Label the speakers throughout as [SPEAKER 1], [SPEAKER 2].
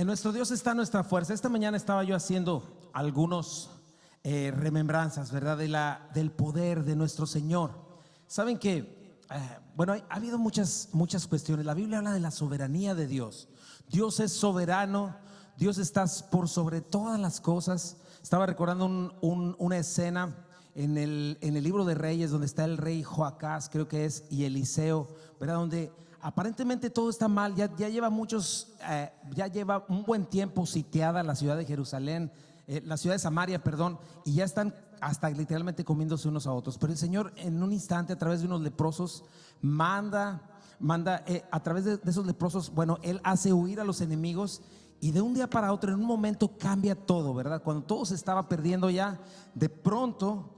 [SPEAKER 1] En nuestro Dios está nuestra fuerza. Esta mañana estaba yo haciendo algunos remembranzas, ¿verdad? Del poder de nuestro Señor. Saben que, ha habido muchas cuestiones. La Biblia habla de la soberanía de Dios. Dios es soberano. Dios está por sobre todas las cosas. Estaba recordando una escena en el libro de Reyes, donde está el rey Joacás, creo que es, y Eliseo, ¿verdad? Donde aparentemente todo está mal. Ya lleva un buen tiempo sitiada la ciudad de Jerusalén, la ciudad de Samaria, perdón, y ya están hasta literalmente comiéndose unos a otros. Pero el Señor, en un instante, a través de unos leprosos, manda a través de esos leprosos, Él hace huir a los enemigos. Y de un día para otro, en un momento, cambia todo, ¿verdad? Cuando todo se estaba perdiendo ya, de pronto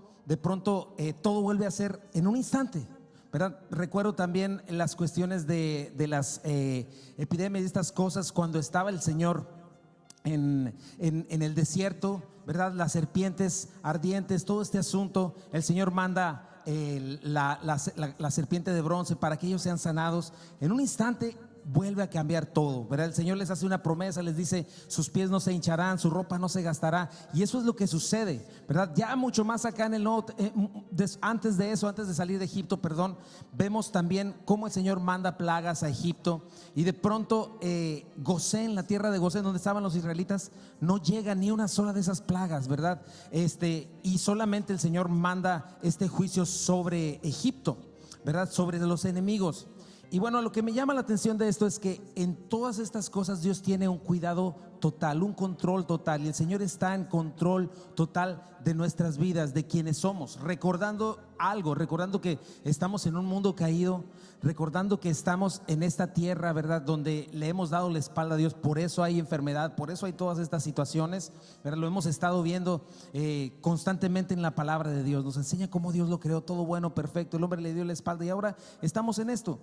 [SPEAKER 1] todo vuelve a ser en un instante, ¿verdad? Recuerdo también las cuestiones de las epidemias y estas cosas, cuando estaba el Señor en el desierto, ¿verdad? Las serpientes ardientes, todo este asunto, el Señor manda la serpiente de bronce para que ellos sean sanados. En un instante vuelve a cambiar todo, ¿verdad? El Señor les hace una promesa, les dice: sus pies no se hincharán, su ropa no se gastará. Y eso es lo que sucede, ¿verdad? Ya mucho más acá en el nuevo, antes de salir de Egipto, vemos también cómo el Señor manda plagas a Egipto. Y de pronto Gosén, la tierra de Gosén, donde estaban los israelitas, no llega ni una sola de esas plagas, ¿verdad? Y solamente el Señor manda este juicio sobre Egipto, ¿verdad? Sobre los enemigos. Y lo que me llama la atención de esto es que en todas estas cosas Dios tiene un cuidado total, un control total, y el Señor está en control total de nuestras vidas, de quienes somos, recordando que estamos en un mundo caído, recordando que estamos en esta tierra, ¿verdad?, donde le hemos dado la espalda a Dios. Por eso hay enfermedad, por eso hay todas estas situaciones, ¿verdad? Lo hemos estado viendo constantemente en la palabra de Dios. Nos enseña cómo Dios lo creó todo bueno, perfecto. El hombre le dio la espalda y ahora estamos en esto.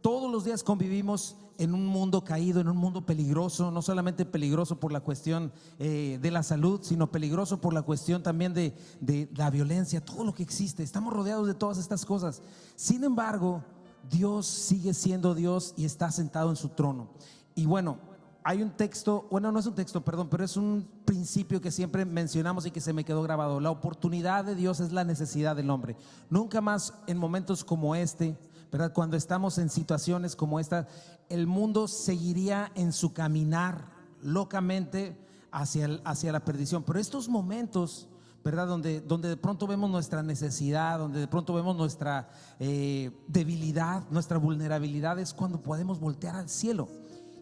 [SPEAKER 1] Todos los días convivimos en un mundo caído, en un mundo peligroso, no solamente peligroso por la cuestión de la salud, sino peligroso por la cuestión también de la violencia, todo lo que existe. Estamos rodeados de todas estas cosas. Sin embargo, Dios sigue siendo Dios y está sentado en su trono. Y hay un texto, no es un texto, pero es un principio que siempre mencionamos y que se me quedó grabado. La oportunidad de Dios es la necesidad del hombre. Nunca más en momentos como este, ¿verdad?, cuando estamos en situaciones como esta, el mundo seguiría en su caminar locamente hacia la perdición. Pero estos momentos, ¿verdad?, donde de pronto vemos nuestra necesidad, donde de pronto vemos nuestra debilidad, nuestra vulnerabilidad, es cuando podemos voltear al cielo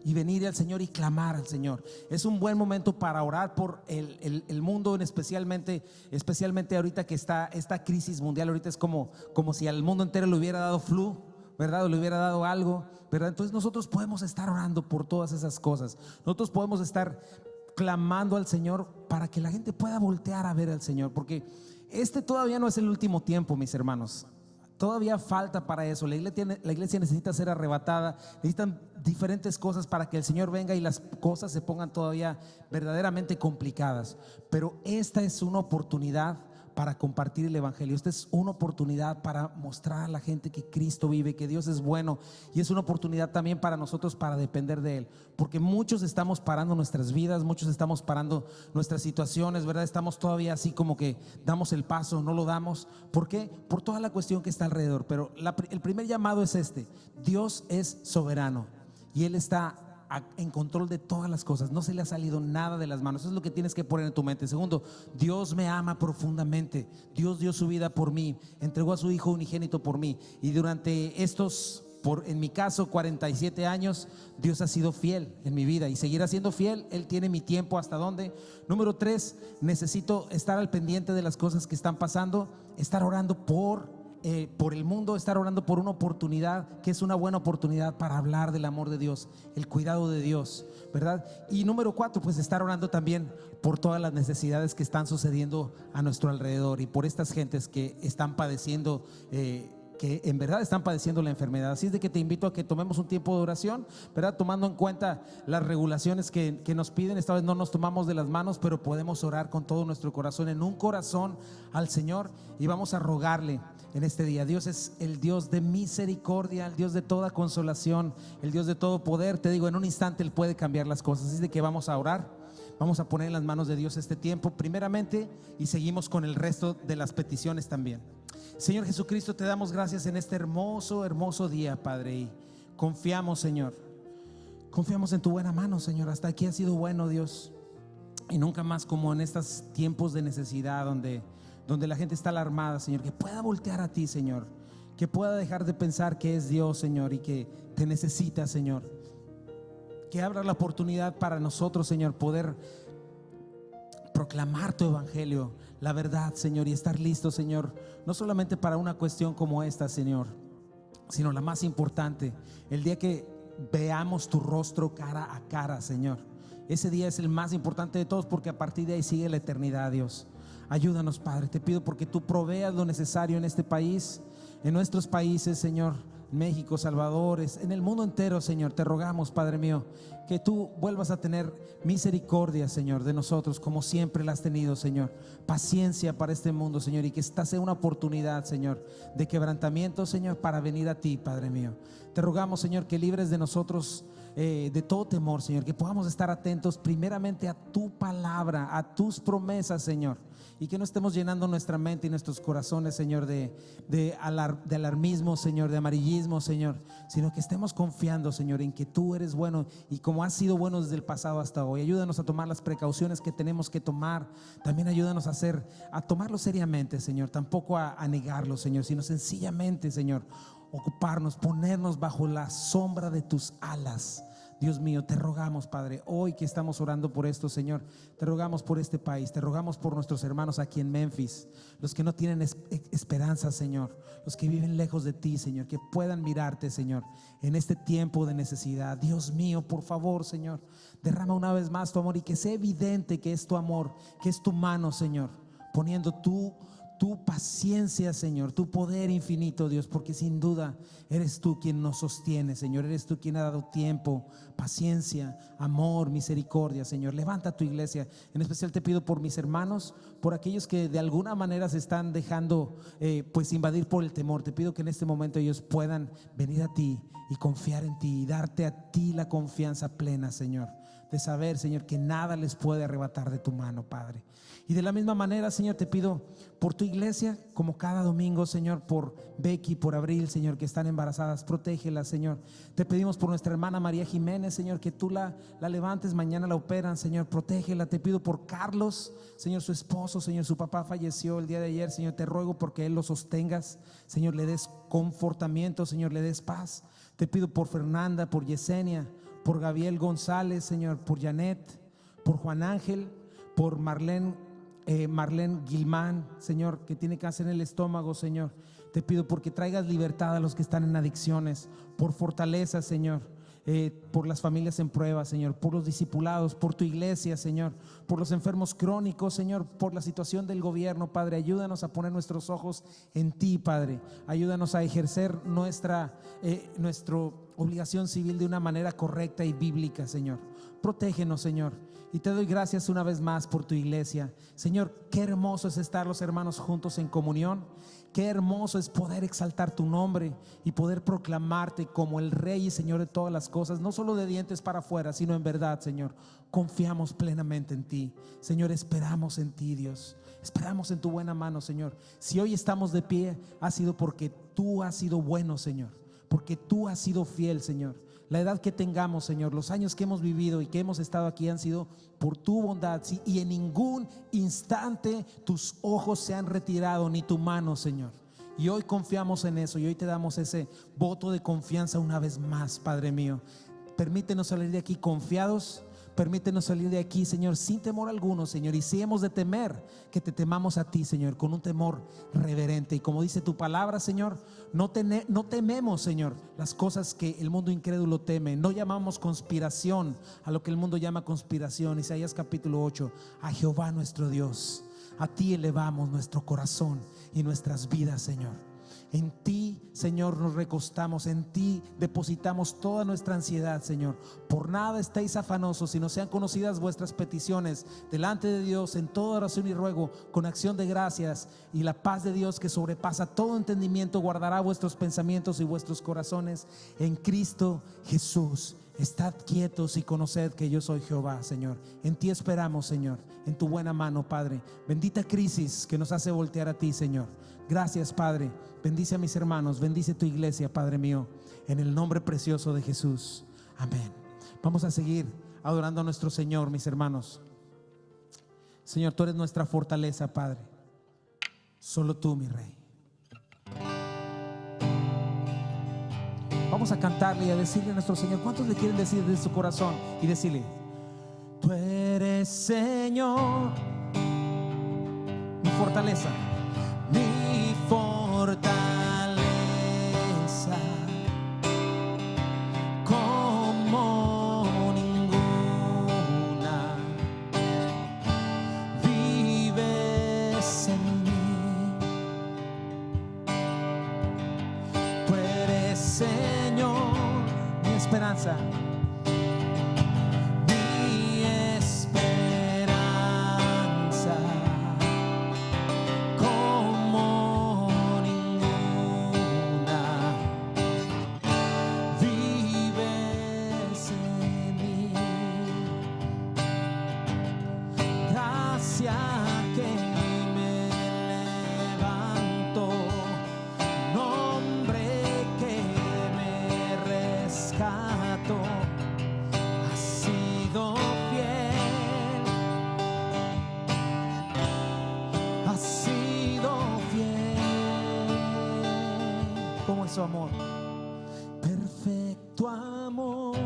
[SPEAKER 1] y venir al Señor y clamar al Señor. Es un buen momento para orar por el mundo, especialmente ahorita que está esta crisis mundial. Ahorita es como si al mundo entero le hubiera dado flu, ¿verdad? O le hubiera dado algo, ¿verdad? Entonces nosotros podemos estar orando por todas esas cosas. Nosotros podemos estar clamando al Señor para que la gente pueda voltear a ver al Señor, porque todavía no es el último tiempo, mis hermanos. Todavía falta para eso. La iglesia necesita ser arrebatada. Necesitan diferentes cosas para que el Señor venga y las cosas se pongan todavía verdaderamente complicadas. Pero esta es una oportunidad para compartir el evangelio. Esta es una oportunidad para mostrar a la gente que Cristo vive, que Dios es bueno, y es una oportunidad también para nosotros para depender de Él, porque muchos estamos parando nuestras vidas, muchos estamos parando nuestras situaciones, ¿verdad? Estamos todavía así como que damos el paso, no lo damos. ¿Por qué? Por toda la cuestión que está alrededor. Pero el primer llamado es Dios es soberano y Él está en control de todas las cosas. No se le ha salido nada de las manos. Eso es lo que tienes que poner en tu mente. Segundo, Dios me ama profundamente. Dios dio su vida por mí, entregó a su Hijo unigénito por mí. Y durante en mi caso, 47 años, Dios ha sido fiel en mi vida y seguirá siendo fiel. Él tiene mi tiempo hasta dónde. Número 3, necesito estar al pendiente de las cosas que están pasando, estar orando por el mundo, estar orando por una oportunidad que es una buena oportunidad para hablar del amor de Dios, el cuidado de Dios, ¿verdad? Y número 4, pues estar orando también por todas las necesidades que están sucediendo a nuestro alrededor y por estas gentes que están padeciendo, que en verdad están padeciendo la enfermedad. Así es de que te invito a que tomemos un tiempo de oración, ¿verdad?, tomando en cuenta las regulaciones que nos piden. Esta vez no nos tomamos de las manos, pero podemos orar con todo nuestro corazón, en un corazón al Señor, y vamos a rogarle en este día. Dios es el Dios de misericordia, el Dios de toda consolación, el Dios de todo poder. Te digo, en un instante Él puede cambiar las cosas. Así de que vamos a orar, vamos a poner en las manos de Dios este tiempo primeramente, y seguimos con el resto de las peticiones también. Señor Jesucristo, te damos gracias en este hermoso, hermoso día, Padre, y confiamos, Señor, confiamos en tu buena mano, Señor. Hasta aquí ha sido bueno, Dios, y nunca más como en estos tiempos de necesidad donde la gente está alarmada, Señor, que pueda voltear a ti, Señor, que pueda dejar de pensar que es Dios, Señor, y que te necesita, Señor. Que abra la oportunidad para nosotros, Señor, poder proclamar tu evangelio, la verdad, Señor, y estar listos, Señor, no solamente para una cuestión como esta, Señor, sino la más importante, el día que veamos tu rostro cara a cara, Señor. Ese día es el más importante de todos, porque a partir de ahí sigue la eternidad, Dios. Ayúdanos, Padre, te pido porque tú proveas lo necesario en este país, en nuestros países, Señor, México, Salvador, en el mundo entero, Señor. Te rogamos, Padre mío, que tú vuelvas a tener misericordia, Señor, de nosotros, como siempre la has tenido, Señor. Paciencia para este mundo, Señor, y que esta sea una oportunidad, Señor, de quebrantamiento, Señor, para venir a ti, Padre mío. Te rogamos, Señor, que libres de nosotros de todo temor, Señor, que podamos estar atentos primeramente a tu palabra, a tus promesas, Señor, y que no estemos llenando nuestra mente y nuestros corazones, Señor, de alarmismo, Señor, de amarillismo, Señor, sino que estemos confiando, Señor, en que tú eres bueno, y como has sido bueno desde el pasado hasta hoy. Ayúdanos a tomar las precauciones que tenemos que tomar. También ayúdanos a tomarlo seriamente, Señor, tampoco a negarlo, Señor, sino sencillamente, Señor, ocuparnos, ponernos bajo la sombra de tus alas. Dios mío, te rogamos, Padre, hoy que estamos orando por esto, Señor, te rogamos por este país, te rogamos por nuestros hermanos aquí en Memphis, los que no tienen esperanza, Señor, los que viven lejos de ti, Señor, que puedan mirarte, Señor, en este tiempo de necesidad. Dios mío, por favor, Señor, derrama una vez más tu amor, y que sea evidente que es tu amor, que es tu mano, Señor, poniendo tu paciencia, Señor, tu poder infinito, Dios, porque sin duda eres tú quien nos sostiene, Señor. Eres tú quien ha dado tiempo, paciencia, amor, misericordia, Señor. Levanta tu iglesia. En especial te pido por mis hermanos, por aquellos que de alguna manera se están dejando pues invadir por el temor. Te pido que en este momento ellos puedan venir a ti y confiar en ti, y darte a ti la confianza plena, Señor, de saber, Señor, que nada les puede arrebatar de tu mano, Padre. Y de la misma manera, Señor, te pido por tu iglesia, como cada domingo, Señor, por Becky, por Abril, Señor, que están embarazadas, protégelas, Señor. Te pedimos por nuestra hermana María Jiménez, Señor, que tú la levantes, mañana la operan, Señor, protégela. Te pido por Carlos, Señor, su esposo, Señor, su papá falleció el día de ayer, Señor, te ruego porque él lo sostengas, Señor, le des confortamiento, Señor, le des paz. Te pido por Fernanda, por Yesenia, por Gabriel González, Señor, por Janet, por Juan Ángel, por Marlene Gilmán, Señor, que tiene cáncer en el estómago, Señor. Te pido porque traigas libertad a los que están en adicciones, por fortaleza, Señor, por las familias en prueba, Señor, por los discipulados, por tu iglesia, Señor, por los enfermos crónicos, Señor, por la situación del gobierno, Padre. Ayúdanos a poner nuestros ojos en ti, Padre. Ayúdanos a ejercer nuestra obligación civil de una manera correcta y bíblica, Señor. Protégenos, Señor. Y te doy gracias una vez más por tu iglesia, Señor. Qué hermoso es estar los hermanos juntos en comunión. Qué hermoso es poder exaltar tu nombre y poder proclamarte como el Rey y Señor de todas las cosas, no solo de dientes para afuera, sino en verdad, Señor. Confiamos plenamente en ti, Señor. Esperamos en ti, Dios. Esperamos en tu buena mano, Señor. Si hoy estamos de pie, ha sido porque tú has sido bueno, Señor, porque tú has sido fiel, Señor. La edad que tengamos, Señor, los años que hemos vivido y que hemos estado aquí han sido por tu bondad, ¿sí? Y en ningún instante tus ojos se han retirado, ni tu mano, Señor. Y hoy confiamos en eso, y hoy te damos ese voto de confianza una vez más, Padre mío. Permítenos salir de aquí confiados. Permítenos salir de aquí, Señor, sin temor alguno, Señor. Y si hemos de temer, que te temamos a ti, Señor, con un temor reverente. Y como dice tu palabra, Señor, no tememos, Señor, las cosas que el mundo incrédulo teme. No llamamos conspiración a lo que el mundo llama conspiración. Isaías capítulo 8. A Jehová nuestro Dios, a ti elevamos nuestro corazón y nuestras vidas, Señor. En ti, Señor, nos recostamos, en ti depositamos toda nuestra ansiedad, Señor. Por nada estéis afanosos, sino sean conocidas vuestras peticiones delante de Dios en toda oración y ruego, con acción de gracias, y la paz de Dios, que sobrepasa todo entendimiento, guardará vuestros pensamientos y vuestros corazones en Cristo Jesús. Estad quietos y conoced que yo soy Jehová, Señor. En ti esperamos, Señor, en tu buena mano, Padre. Bendita crisis que nos hace voltear a ti, Señor. Gracias, Padre. Bendice a mis hermanos, bendice tu iglesia, Padre mío, en el nombre precioso de Jesús. Amén. Vamos a seguir adorando a nuestro Señor, mis hermanos. Señor, tú eres nuestra fortaleza, Padre. Solo tú, mi Rey. Vamos a cantarle y a decirle a nuestro Señor, ¿cuántos le quieren decir de su corazón? Y decirle: tú eres, Señor, mi fortaleza, mi fortaleza, como ninguna. Vives en mí. Tú eres, Señor, mi esperanza, mi esperanza, como ninguna. Vives en mí. Gracia que me levanto, nombre que me rescato. Has sido fiel, has sido fiel. ¿Cómo es su amor? Perfecto amor,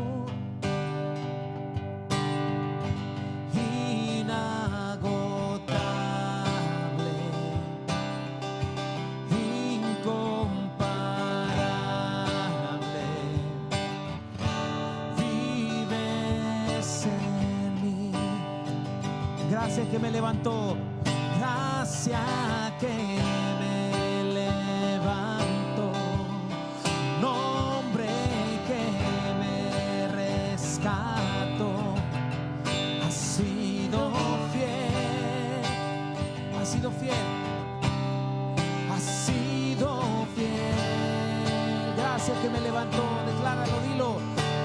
[SPEAKER 1] inagotable, incomparable. Vives en mí. Gracias que me levantó, gracias que me levanto, nombre que me rescato. Has sido fiel, has sido fiel, has sido fiel. Gracias que me levantó, decláralo, dilo.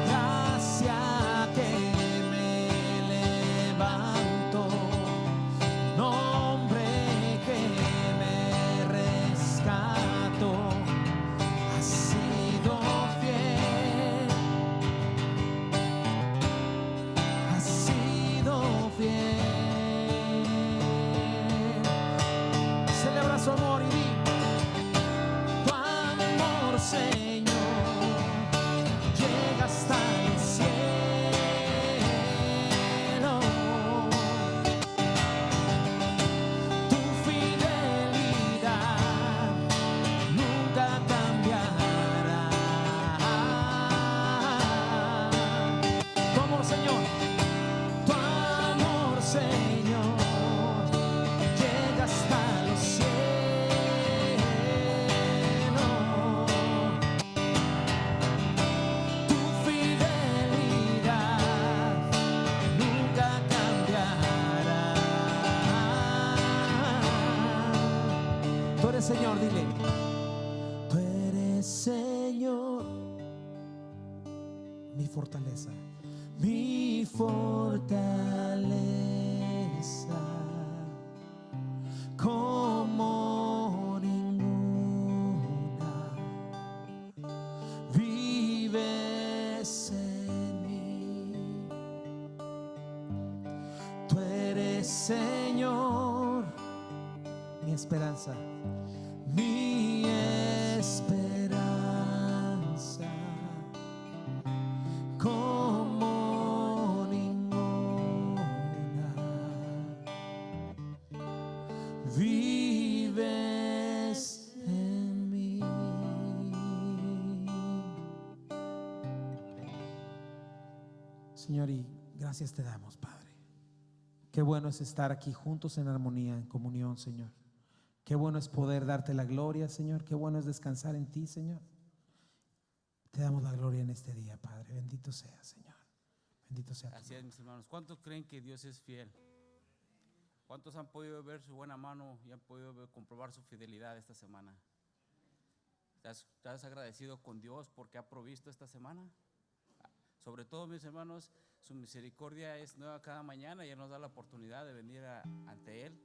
[SPEAKER 1] Gracias que me levanto, nombre que me rescato. Has sido fiel, has sido fiel. Celebra su amor y di: tu amor, Señor, llega hasta el cielo. Tu fidelidad nunca cambiará. Tu amor, Señor, tu amor, Señor, llega hasta los cielos. Tu fidelidad nunca cambiará. Tú eres, Señor, dile. Tú eres, Señor, mi fortaleza, mi fortaleza, como ninguna. Vives en mí. Tú eres, Señor, mi esperanza, mi esperanza, como ninguna. Vives en mí. Señor, y gracias te damos, Padre. Qué bueno es estar aquí juntos en armonía, en comunión, Señor. Qué bueno es poder darte la gloria, Señor. Qué bueno es descansar en ti, Señor. Te damos la gloria en este día, Padre. Bendito sea, Señor. Bendito sea tu
[SPEAKER 2] Así es,
[SPEAKER 1] nombre.
[SPEAKER 2] mis hermanos. ¿Cuántos creen que Dios es fiel? ¿Cuántos han podido ver su buena mano y han podido comprobar su fidelidad esta semana? ¿Estás agradecido con Dios porque ha provisto esta semana? Sobre todo, mis hermanos, su misericordia es nueva cada mañana y Él nos da la oportunidad de venir ante Él,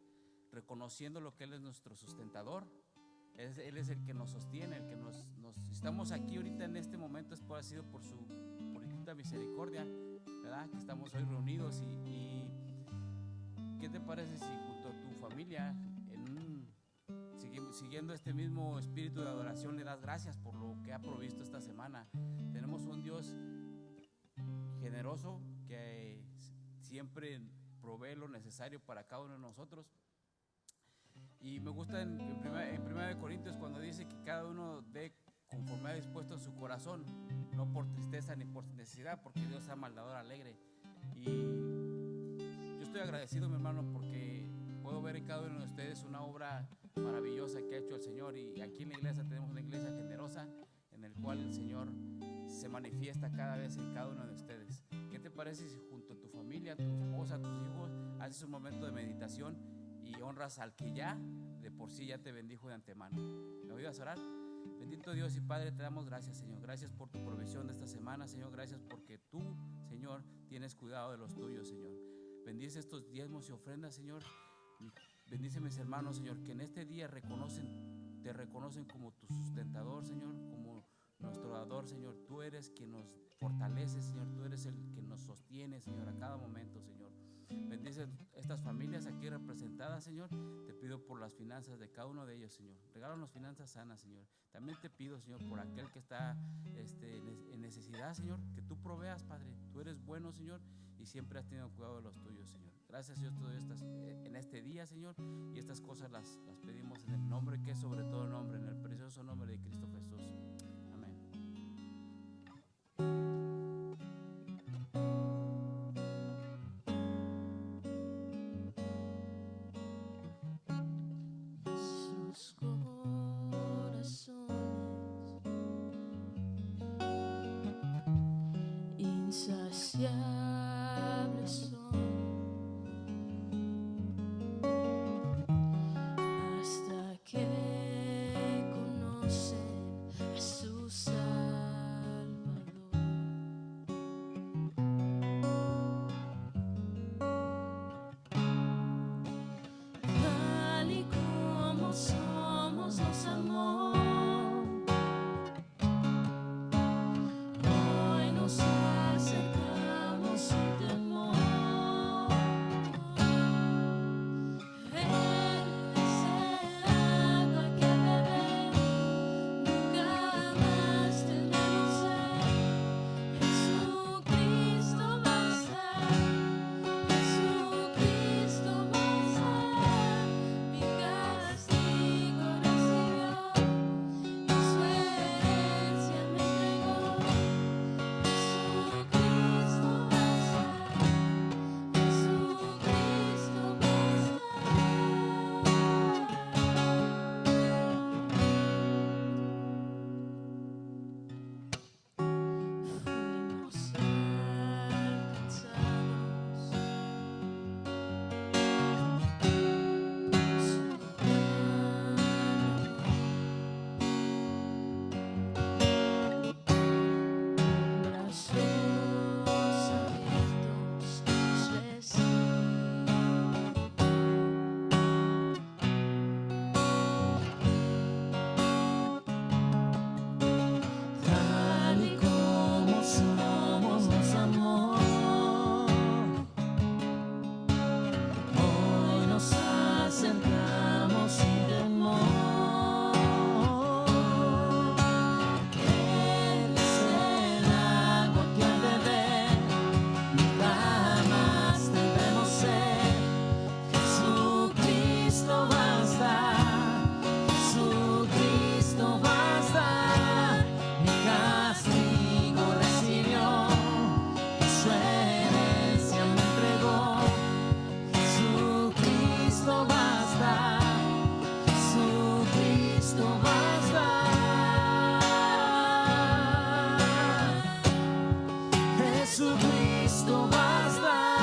[SPEAKER 2] reconociendo lo que Él es nuestro sustentador. Él es el que nos sostiene, el que estamos aquí ahorita en este momento es ha sido por su infinita misericordia, ¿verdad? Que estamos hoy reunidos y ¿qué te parece si junto a tu familia siguiendo este mismo espíritu de adoración le das gracias por lo que ha provisto esta semana? Tenemos un Dios generoso que siempre provee lo necesario para cada uno de nosotros. Y me gusta en 1 Corintios cuando dice que cada uno dé conforme ha dispuesto en su corazón, no por tristeza ni por necesidad, porque Dios ama al dador alegre. Y yo estoy agradecido, mi hermano, porque puedo ver en cada uno de ustedes una obra maravillosa que ha hecho el Señor. Y aquí en la iglesia tenemos una iglesia generosa en el cual el Señor se manifiesta cada vez en cada uno de ustedes. ¿Qué te parece si junto a tu familia, tu esposa, tus hijos, haces un momento de meditación y honras al que ya de por sí ya te bendijo de antemano? ¿Me ayudas a orar? Bendito Dios y Padre, te damos gracias, Señor. Gracias por tu provisión de esta semana, Señor. Gracias porque tú, Señor, tienes cuidado de los tuyos, Señor. Bendice estos diezmos y ofrendas, Señor. Bendice mis hermanos, Señor, que en este día te reconocen como tu sustentador, Señor, como nuestro dador, Señor. Tú eres quien nos fortalece, Señor. Tú eres el que nos sostiene, Señor, a cada momento, Señor. Bendice estas familias aquí representadas, Señor. Te pido por las finanzas de cada uno de ellos, Señor. Regálanos finanzas sanas, Señor. También te pido, Señor, por aquel que está en necesidad, Señor, que tú proveas, Padre. Tú eres bueno, Señor, y siempre has tenido cuidado de los tuyos, Señor. Gracias, Dios, todo esto en este día, Señor. Y estas cosas las pedimos en el nombre que es sobre todo nombre, en el precioso nombre de Cristo Jesús. Amén.
[SPEAKER 3] Sus corazones insaciables son hasta que conocen a su Salvador. Tal y como somos nos amó. Hoy nos acercamos sin temor.
[SPEAKER 1] Jesucristo basta.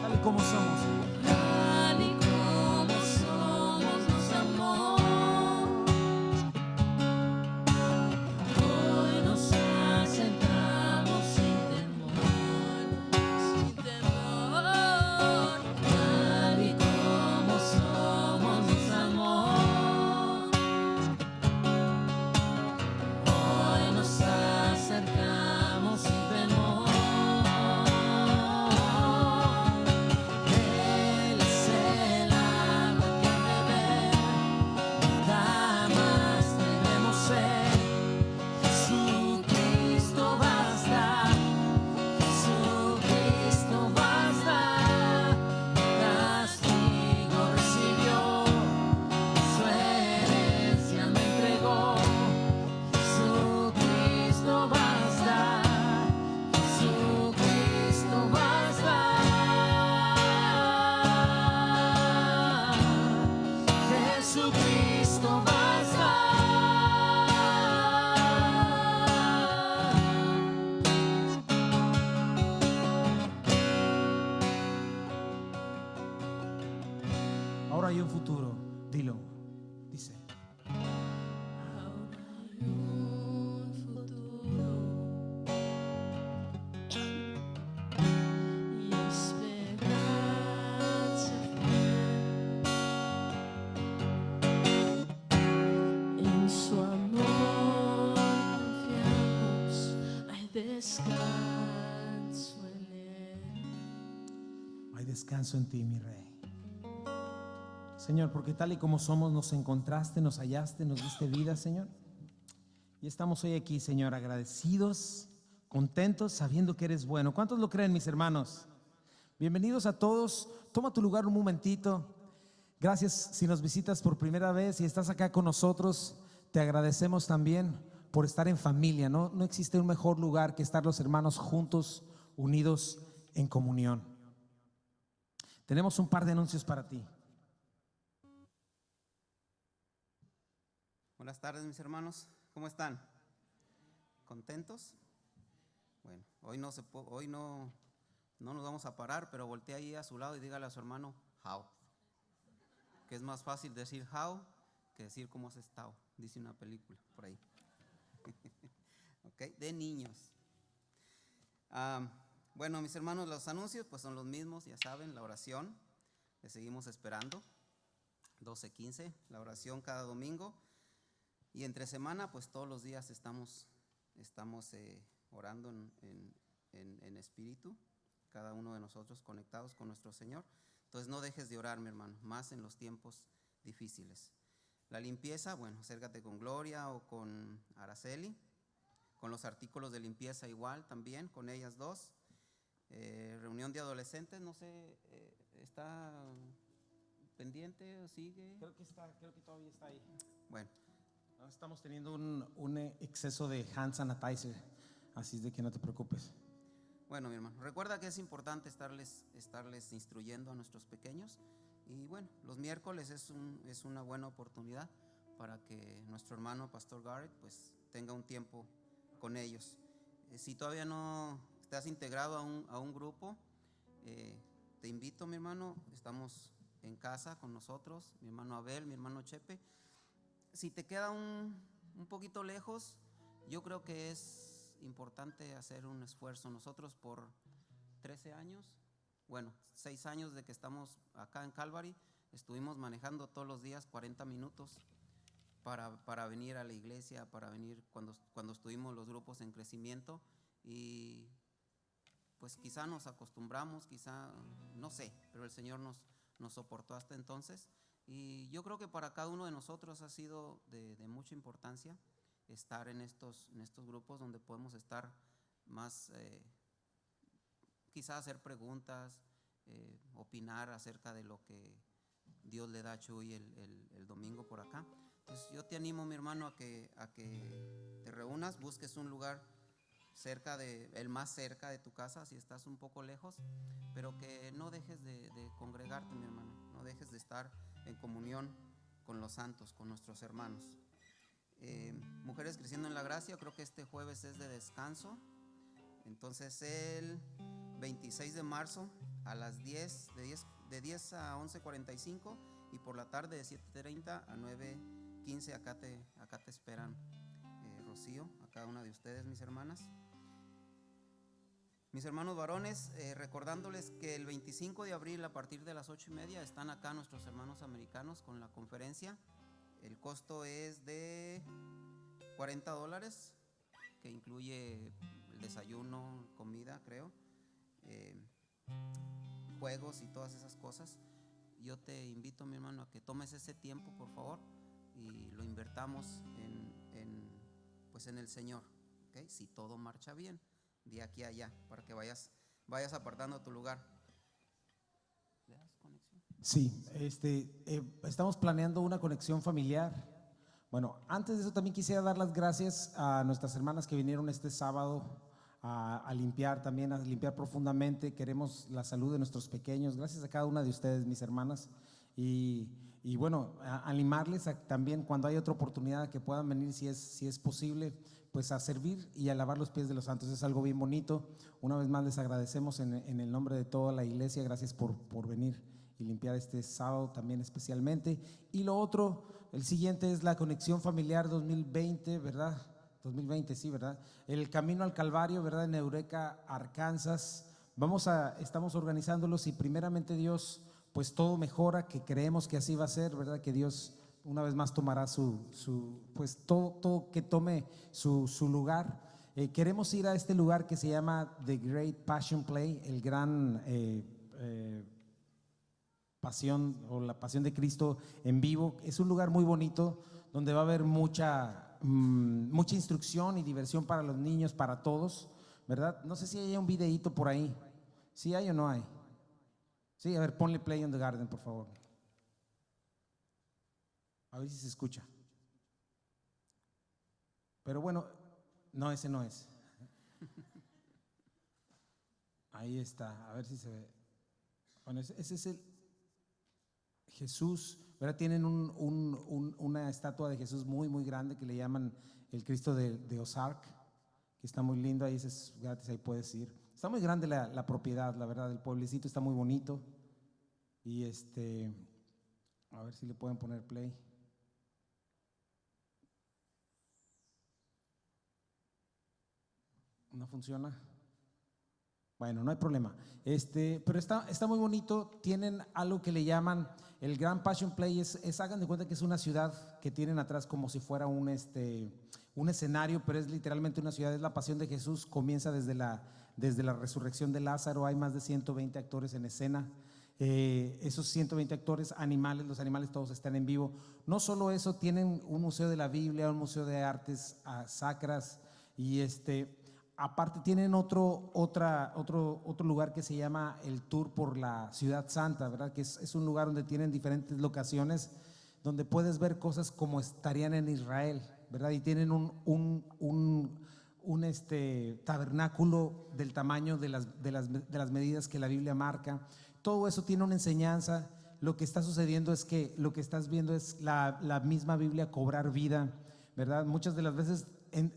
[SPEAKER 1] Tal y como somos.
[SPEAKER 3] Tal y como somos nos amó. Hoy nos acercamos sin temor, sin temor. Tal y como somos nos amó. Hoy nos acercamos sin temor. Él es el agua que beber, nada más debemos ser. Jesucristo basta, Jesucristo basta. Castigo recibió, su herencia me entregó. Jesucristo basta, Jesucristo basta. Jesucristo basta.
[SPEAKER 1] Ahora hay un futuro, dilo, dice.
[SPEAKER 3] Ahora hay un futuro y esperanza fiel. En su amor confiamos, hay descanso en él.
[SPEAKER 1] Hay descanso en ti, mi rey. Señor, porque tal y como somos nos encontraste, nos hallaste, nos diste vida, Señor. Y estamos hoy aquí, Señor, agradecidos, contentos, sabiendo que eres bueno. ¿Cuántos lo creen, mis hermanos? Bienvenidos a todos. Toma tu lugar un momentito. Gracias si nos visitas por primera vez y estás acá con nosotros. Te agradecemos también por estar en familia. No existe un mejor lugar que estar los hermanos juntos, unidos en comunión. Tenemos un par de anuncios para ti.
[SPEAKER 4] Buenas tardes, mis hermanos. ¿Cómo están? ¿Contentos? Bueno, hoy no nos vamos a parar, pero voltee ahí a su lado y dígale a su hermano how. Que es más fácil decir how que decir cómo has estado, dice una película por ahí. Okay, de niños. Bueno, mis hermanos, los anuncios pues son los mismos, ya saben, la oración, que seguimos esperando, 12:15, la oración cada domingo. Y entre semana, pues todos los días estamos orando en espíritu, cada uno de nosotros conectados con nuestro Señor. Entonces no dejes de orar, mi hermano, más en los tiempos difíciles. La limpieza, bueno, acércate con Gloria o con Araceli. Con los artículos de limpieza igual también, con ellas dos. Reunión de adolescentes, no sé, ¿está pendiente o sigue?
[SPEAKER 1] Creo que todavía está ahí.
[SPEAKER 4] Bueno.
[SPEAKER 1] Estamos teniendo un exceso de hand sanitizer, así es de que no te preocupes.
[SPEAKER 4] Bueno, mi hermano, recuerda que es importante estarles instruyendo a nuestros pequeños. Y bueno, los miércoles es una buena oportunidad para que nuestro hermano Pastor Garrett pues tenga un tiempo con ellos. Si todavía no estás integrado a un grupo, te invito, mi hermano, estamos en casa con nosotros, mi hermano Abel, mi hermano Chepe. Si te queda un poquito lejos, yo creo que es importante hacer un esfuerzo. Nosotros por 13 años, bueno, 6 años de que estamos acá en Calvary, estuvimos manejando todos los días 40 minutos para venir a la iglesia, para venir cuando estuvimos los grupos en crecimiento. Y pues quizá nos acostumbramos, quizá, no sé, pero el Señor nos soportó hasta entonces. Y yo creo que para cada uno de nosotros ha sido de mucha importancia estar en estos grupos donde podemos estar más, quizá hacer preguntas, opinar acerca de lo que Dios le da a Chuy el domingo por acá. Entonces yo te animo, mi hermano, a que te reúnas, busques un lugar el más cerca de tu casa, si estás un poco lejos, pero que no dejes de congregarte, mi hermano, no dejes de estar en comunión con los santos, con nuestros hermanos. Mujeres Creciendo en la Gracia, creo que este jueves es de descanso. Entonces el 26 de marzo a las 10, de 10 a 11:45, y por la tarde de 7:30 a 9:15. Acá te esperan, Rocío, a cada una de ustedes, mis hermanas. Mis hermanos varones, recordándoles que el 25 de abril a partir de las 8:30 están acá nuestros hermanos americanos con la conferencia. El costo es de $40, que incluye el desayuno, comida, creo, juegos y todas esas cosas. Yo te invito, mi hermano, a que tomes ese tiempo, por favor, y lo invertamos en el Señor, ¿okay? Si todo marcha bien, de aquí a allá, para que vayas apartando tu lugar. ¿Le das conexión?
[SPEAKER 1] Sí, estamos planeando una conexión familiar. Bueno, antes de eso también quisiera dar las gracias a nuestras hermanas que vinieron este sábado a limpiar también, a limpiar profundamente. Queremos la salud de nuestros pequeños. Gracias a cada una de ustedes, mis hermanas. Y bueno, animarles también cuando hay otra oportunidad que puedan venir, si es posible, pues a servir y a lavar los pies de los santos. Es algo bien bonito. Una vez más les agradecemos en el nombre de toda la iglesia. Gracias por venir y limpiar este sábado también especialmente. Y lo otro, el siguiente es la conexión familiar 2020, ¿verdad? 2020, sí, ¿verdad? El camino al Calvario, ¿verdad? En Eureka, Arkansas. Estamos organizándolo. Si primeramente Dios, pues todo mejora, que creemos que así va a ser, ¿verdad? Que Dios una vez más tomará pues todo que tome su lugar. Queremos ir a este lugar que se llama The Great Passion Play, el gran pasión o la pasión de Cristo en vivo. Es un lugar muy bonito donde va a haber mucha instrucción y diversión para los niños, para todos, ¿verdad? No sé si hay un videíto por ahí. ¿Sí hay o no hay? Sí, a ver, ponle play on the garden, por favor. A ver si se escucha. Pero bueno, no, ese no es. Ahí está, a ver si se ve. Bueno, ese es el Jesús, ¿verdad? Tienen una estatua de Jesús muy, muy grande que le llaman el Cristo de Ozark, que está muy lindo. Ahí es gratis, ahí puedes ir. Está muy grande la propiedad, la verdad. El pueblecito está muy bonito. Y a ver si le pueden poner play. ¿No funciona? Bueno, no hay problema. Pero está muy bonito. Tienen algo que le llaman el Grand Passion Play. Hagan de cuenta que es una ciudad que tienen atrás como si fuera un escenario, pero es literalmente una ciudad. Es la pasión de Jesús. Comienza desde la resurrección de Lázaro. Hay más de 120 actores en escena. Esos 120 actores, los animales todos están en vivo. No solo eso, tienen un museo de la Biblia, un museo de artes sacras, y aparte tienen otro lugar que se llama el Tour por la Ciudad Santa, ¿verdad? Que es un lugar donde tienen diferentes locaciones donde puedes ver cosas como estarían en Israel, ¿verdad? Y tienen un tabernáculo del tamaño de las medidas que la Biblia marca. Todo eso tiene una enseñanza. Lo que está sucediendo es que lo que estás viendo es la misma Biblia cobrar vida, ¿verdad? Muchas de las veces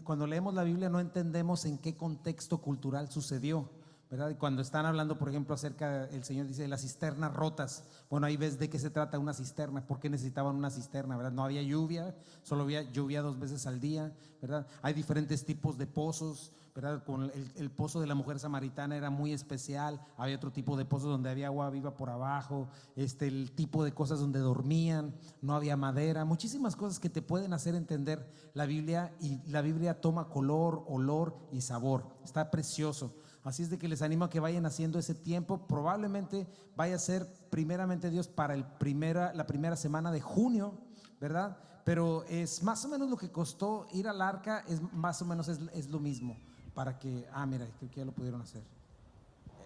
[SPEAKER 1] cuando leemos la Biblia no entendemos en qué contexto cultural sucedió, ¿verdad? Y cuando están hablando, por ejemplo, el Señor dice de las cisternas rotas. Bueno, ahí ves de qué se trata una cisterna, por qué necesitaban una cisterna, ¿verdad? No había lluvia, solo había lluvia 2 veces al día, ¿verdad? Hay diferentes tipos de pozos, ¿verdad? Con el pozo de la mujer samaritana era muy especial. Había otro tipo de pozos donde había agua viva por abajo, el tipo de cosas donde dormían, no había madera, muchísimas cosas que te pueden hacer entender la Biblia, y la Biblia toma color, olor y sabor. Está precioso. Así es de que les animo a que vayan haciendo ese tiempo. Probablemente vaya a ser primeramente Dios para la primera semana de junio, ¿verdad? Pero es más o menos lo que costó ir al arca, es más o menos es lo mismo. Para que, mira, creo que ya lo pudieron hacer.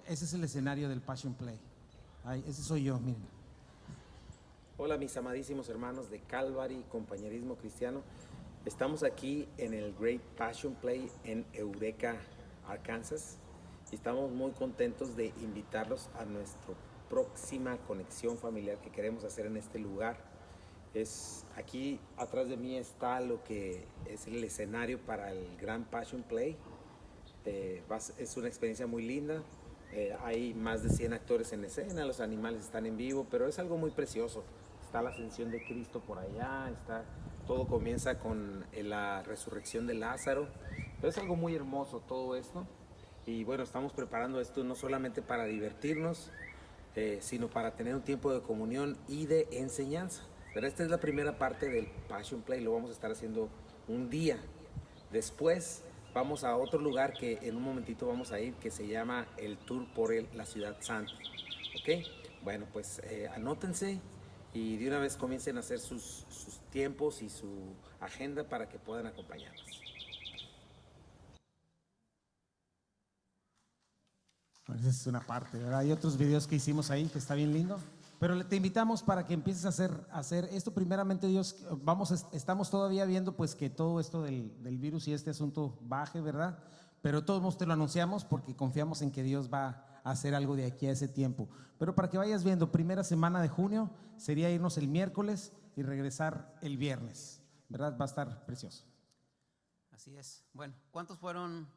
[SPEAKER 1] Ese es el escenario del Passion Play. Ese soy yo, miren. Hola, mis amadísimos hermanos de Calvary y Compañerismo Cristiano. Estamos aquí en el Great Passion Play en Eureka, Arkansas. Y estamos muy contentos de invitarlos a nuestra próxima conexión familiar que queremos hacer en este lugar.
[SPEAKER 5] Es, aquí atrás de mí está lo que es el escenario para el Gran Passion Play. Es una experiencia muy linda. Hay más de 100 actores en escena, los animales están en vivo, pero es algo muy precioso. Está la ascensión de Cristo por allá, todo comienza con la resurrección de Lázaro. Pero es algo muy hermoso todo esto. Y bueno, estamos preparando esto no solamente para divertirnos, sino para tener un tiempo de comunión y de enseñanza. Pero esta es la primera parte del Passion Play, lo vamos a estar haciendo un día. Después vamos a otro lugar que en un momentito vamos a ir, que se llama el Tour por la Ciudad Santa. ¿Ok? Bueno, pues anótense y de una vez comiencen a hacer sus tiempos y su agenda para que puedan acompañarnos.
[SPEAKER 1] Esa es una parte, ¿verdad? Hay otros videos que hicimos ahí que está bien lindo. Pero te invitamos para que empieces a hacer esto. Primeramente, Dios, estamos todavía viendo pues que todo esto del virus y este asunto baje, ¿verdad? Pero todos te lo anunciamos porque confiamos en que Dios va a hacer algo de aquí a ese tiempo. Pero para que vayas viendo, primera semana de junio sería irnos el miércoles y regresar el viernes, ¿verdad? Va a estar precioso.
[SPEAKER 4] Así es. Bueno, ¿cuántos fueron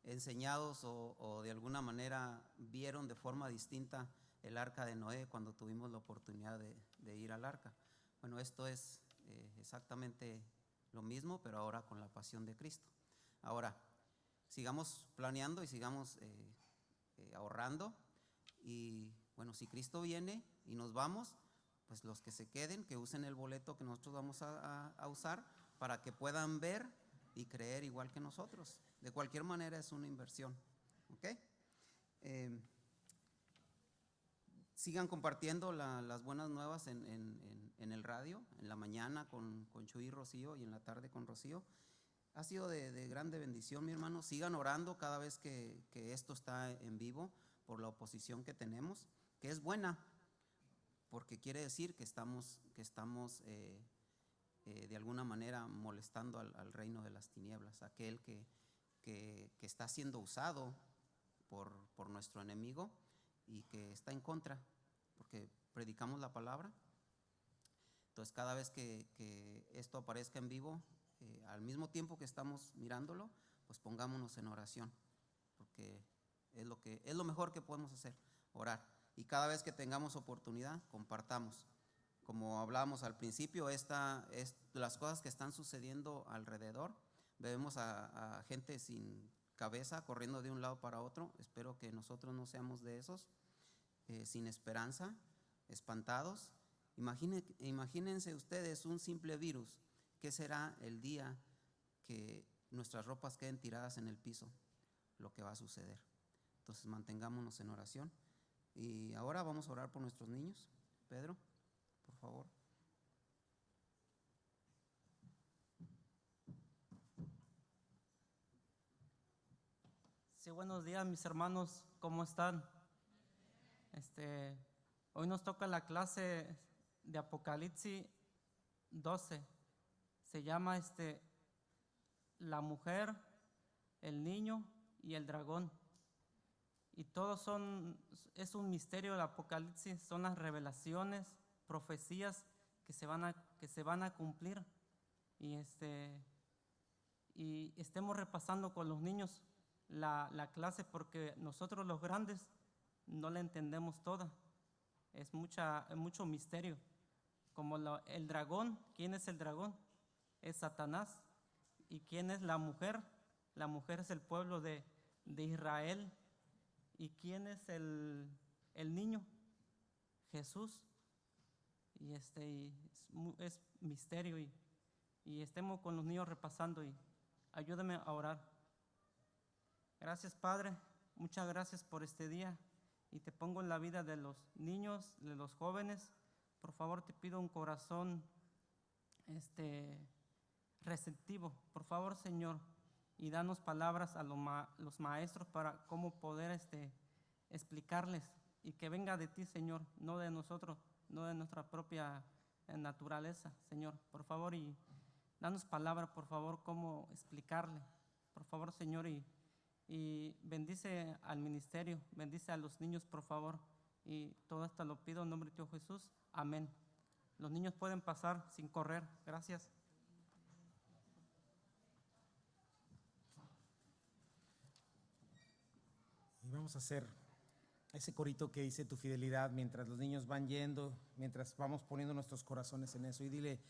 [SPEAKER 4] enseñados o de alguna manera vieron de forma distinta el arca de Noé cuando tuvimos la oportunidad de ir al arca? Bueno, esto es exactamente lo mismo, pero ahora con la pasión de Cristo. Ahora, sigamos planeando y sigamos ahorrando. Y bueno, si Cristo viene y nos vamos, pues los que se queden, que usen el boleto que nosotros vamos a usar para que puedan ver y creer igual que nosotros. De cualquier manera es una inversión. ¿Ok? Sigan compartiendo las buenas nuevas en el radio, en la mañana con Chuy y Rocío y en la tarde con Rocío. Ha sido de grande bendición, mi hermano. Sigan orando cada vez que esto está en vivo por la oposición que tenemos, que es buena, porque quiere decir que estamos de alguna manera molestando al reino de las tinieblas, aquel que está siendo usado por nuestro enemigo y que está en contra, porque predicamos la palabra. Entonces cada vez que esto aparezca en vivo, al mismo tiempo que estamos mirándolo, pues pongámonos en oración, porque es lo mejor que podemos hacer, orar. Y cada vez que tengamos oportunidad, compartamos. Como hablábamos al principio, las cosas que están sucediendo alrededor. Vemos a gente sin cabeza corriendo de un lado para otro. Espero que nosotros no seamos de esos, sin esperanza, espantados. Imagínense ustedes un simple virus. ¿Qué será el día que nuestras ropas queden tiradas en el piso? Lo que va a suceder. Entonces mantengámonos en oración. Y ahora vamos a orar por nuestros niños. Pedro, por favor.
[SPEAKER 3] Sí, buenos días, mis hermanos, ¿cómo están? Hoy nos toca la clase de Apocalipsis 12. Se llama la mujer, el niño y el dragón. Y todos es un misterio del Apocalipsis, son las revelaciones, profecías que se van a cumplir. Y estemos repasando con los niños la clase, porque nosotros los grandes no la entendemos toda. Es mucho misterio. Como el dragón, ¿quién es el dragón? Es Satanás. ¿Y quién es la mujer? La mujer es el pueblo de Israel. ¿Y quién es el niño? Jesús. Y es misterio. Y estemos con los niños repasando, y ayúdame a orar. Gracias, Padre, muchas gracias por este día, y te pongo en la vida de los niños, de los jóvenes. Por favor, te pido un corazón receptivo, por favor, Señor, y danos palabras a los maestros para cómo poder explicarles, y que venga de ti, Señor, no de nosotros, no de nuestra propia naturaleza, Señor, por favor, y danos palabras, por favor, cómo explicarle, por favor, Señor, y bendice al ministerio, bendice a los niños, por favor, y todo esto lo pido en nombre de Dios Jesús, amén. Los niños pueden pasar sin correr. Gracias.
[SPEAKER 1] Y vamos a hacer ese corito que dice tu fidelidad mientras los niños van yendo, mientras vamos poniendo nuestros corazones en eso. Y dile,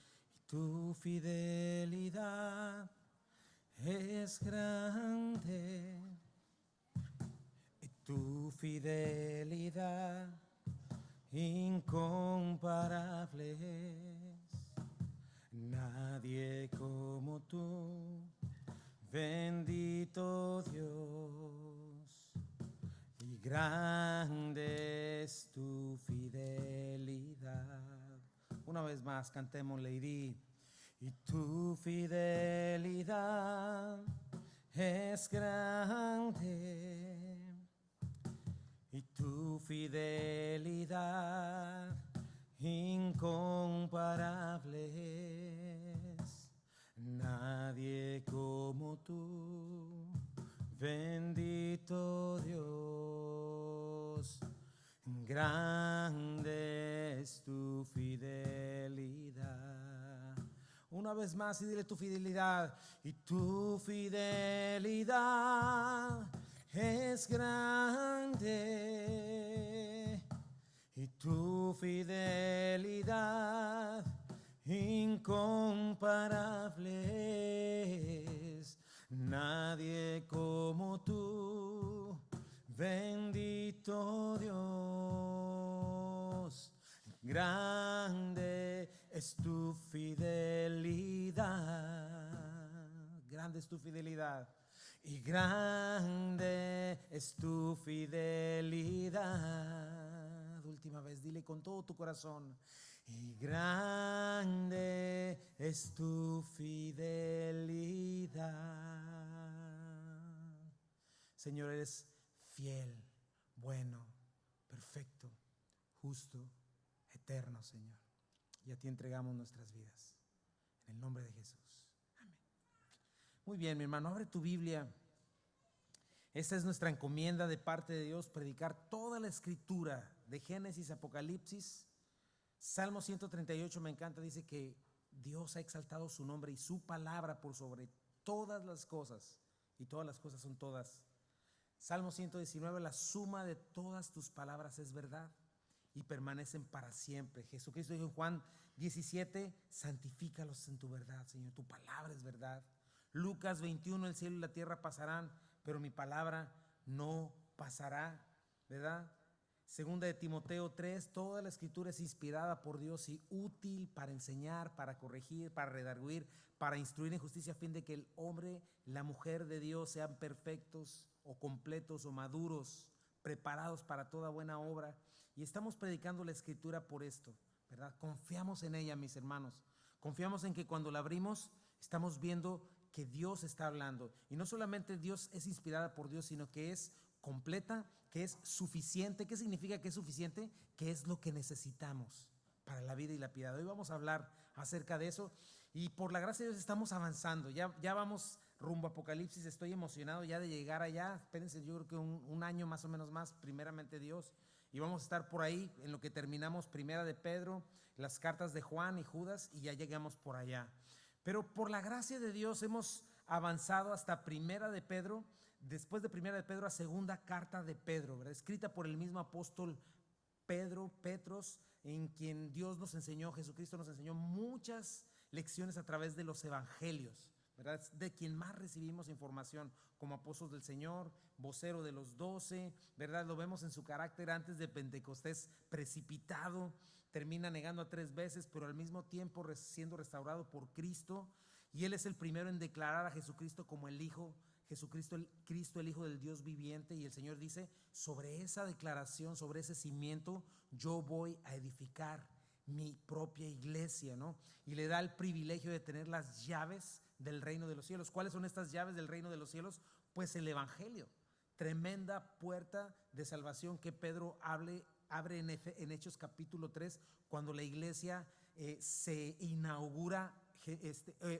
[SPEAKER 1] tu fidelidad es grande, y tu fidelidad incomparable es. Nadie como tú, bendito Dios, y grande es tu fidelidad. Una vez más, cantémosle y di, y tu fidelidad es grande, y tu fidelidad incomparable es. Nadie como tú, bendito Dios, grande es tu fidelidad. Una vez más y dile tu fidelidad, y tu fidelidad es grande, y tu fidelidad incomparable es. Nadie como tú, bendito Dios, grande es tu fidelidad, grande es tu fidelidad, y grande es tu fidelidad. Última vez, dile con todo tu corazón, y grande es tu fidelidad. Señor, eres fiel, bueno, perfecto, justo, eterno, Señor. Y a ti entregamos nuestras vidas. En el nombre de Jesús. Amén. Muy bien, mi hermano, abre tu Biblia. Esta es nuestra encomienda de parte de Dios, predicar toda la escritura de Génesis, Apocalipsis. Salmo 138 me encanta, dice que Dios ha exaltado su nombre y su palabra por sobre todas las cosas, y todas las cosas son todas. Salmo 119, la suma de todas tus palabras es verdad y permanecen para siempre. Jesucristo dijo en Juan 17, santifícalos en tu verdad, Señor, tu palabra es verdad. Lucas 21, el cielo y la tierra pasarán, pero mi palabra no pasará, ¿verdad? Segunda de Timoteo 3, toda la escritura es inspirada por Dios y útil para enseñar, para corregir, para redarguir, para instruir en justicia, a fin de que el hombre, la mujer de Dios sean perfectos o completos o maduros, preparados para toda buena obra. Y estamos predicando la escritura por esto, ¿verdad? Confiamos en ella, mis hermanos. Confiamos en que cuando la abrimos estamos viendo que Dios está hablando. Y no solamente Dios es inspirada por Dios, sino que es completa, que es suficiente. ¿Qué significa que es suficiente? Que es lo que necesitamos para la vida y la piedad. Hoy vamos a hablar acerca de eso y por la gracia de Dios estamos avanzando. Ya vamos rumbo a Apocalipsis. Estoy emocionado ya de llegar allá. Espérense, yo creo que un año más o menos más, primeramente Dios. Y vamos a estar por ahí en lo que terminamos Primera de Pedro, las cartas de Juan y Judas, y ya llegamos por allá. Pero por la gracia de Dios hemos avanzado hasta Primera de Pedro, después de Primera de Pedro a Segunda Carta de Pedro, ¿verdad? Escrita por el mismo apóstol Petros, en quien Dios nos enseñó, Jesucristo nos enseñó muchas lecciones a través de los evangelios, ¿verdad? De quien más recibimos información como apóstol del Señor, vocero de los 12, ¿verdad? Lo vemos en su carácter antes de Pentecostés precipitado, termina negando a 3 veces, pero al mismo tiempo siendo restaurado por Cristo, y él es el primero en declarar a Jesucristo como el Hijo, Cristo el Hijo del Dios viviente. Y el Señor dice, sobre esa declaración, sobre ese cimiento, yo voy a edificar mi propia iglesia, ¿no? Y le da el privilegio de tener las llaves del reino de los cielos. ¿Cuáles son estas llaves del reino de los cielos? Pues el evangelio, tremenda puerta de salvación que Pedro abre en Hechos capítulo 3, cuando la iglesia se inaugura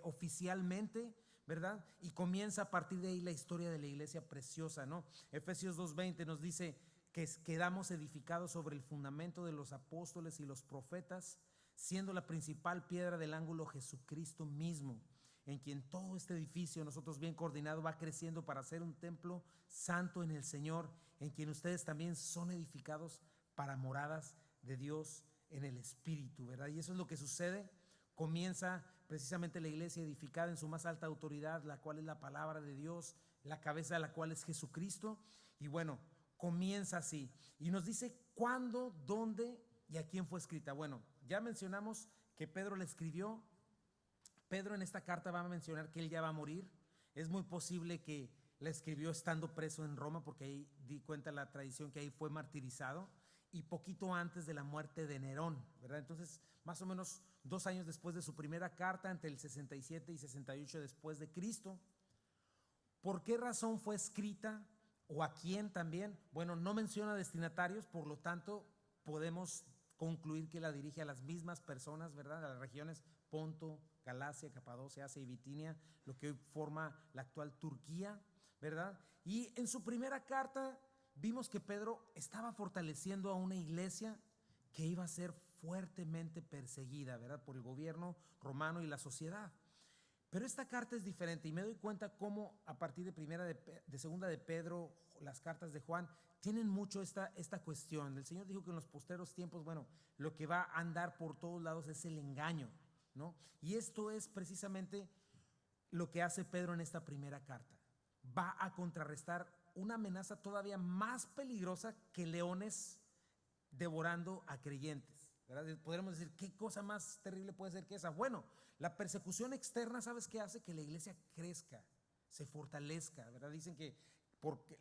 [SPEAKER 1] oficialmente, ¿verdad? Y comienza a partir de ahí la historia de la iglesia preciosa, ¿no? Efesios 2:20 nos dice que quedamos edificados sobre el fundamento de los apóstoles y los profetas, siendo la principal piedra del ángulo Jesucristo mismo, en quien todo este edificio, nosotros bien coordinado, va creciendo para ser un templo santo en el Señor, en quien ustedes también son edificados para moradas de Dios en el Espíritu, ¿verdad? Y eso es lo que sucede. Comienza precisamente la iglesia edificada en su más alta autoridad, la cual es la palabra de Dios, la cabeza de la cual es Jesucristo. Y bueno, comienza así. Y nos dice cuándo, dónde y a quién fue escrita. Bueno, ya mencionamos que Pedro le escribió. Pedro en esta carta va a mencionar que él ya va a morir. Es muy posible que la escribió estando preso en Roma, porque ahí di cuenta la tradición que ahí fue martirizado, y poquito antes de la muerte de Nerón, ¿verdad? Entonces, más o menos 2 años después de su primera carta, entre el 67 y 68 después de Cristo. ¿Por qué razón fue escrita o a quién también? Bueno, no menciona destinatarios, por lo tanto podemos concluir que la dirige a las mismas personas, ¿verdad? A las regiones Ponto, Galacia, Capadocia, Asia y Bitinia, lo que hoy forma la actual Turquía, ¿verdad? Y en su primera carta vimos que Pedro estaba fortaleciendo a una iglesia que iba a ser fuertemente perseguida, ¿verdad? Por el gobierno romano y la sociedad. Pero esta carta es diferente y me doy cuenta cómo a partir de segunda de Pedro, las cartas de Juan, tienen mucho esta cuestión. El Señor dijo que en los posteros tiempos, bueno, lo que va a andar por todos lados es el engaño, ¿no? Y esto es precisamente lo que hace Pedro en esta primera carta. Va a contrarrestar una amenaza todavía más peligrosa que leones devorando a creyentes, ¿verdad? Podríamos decir, ¿qué cosa más terrible puede ser que esa? Bueno, la persecución externa, ¿sabes qué hace? Que la iglesia crezca, se fortalezca, ¿verdad? Dicen que porque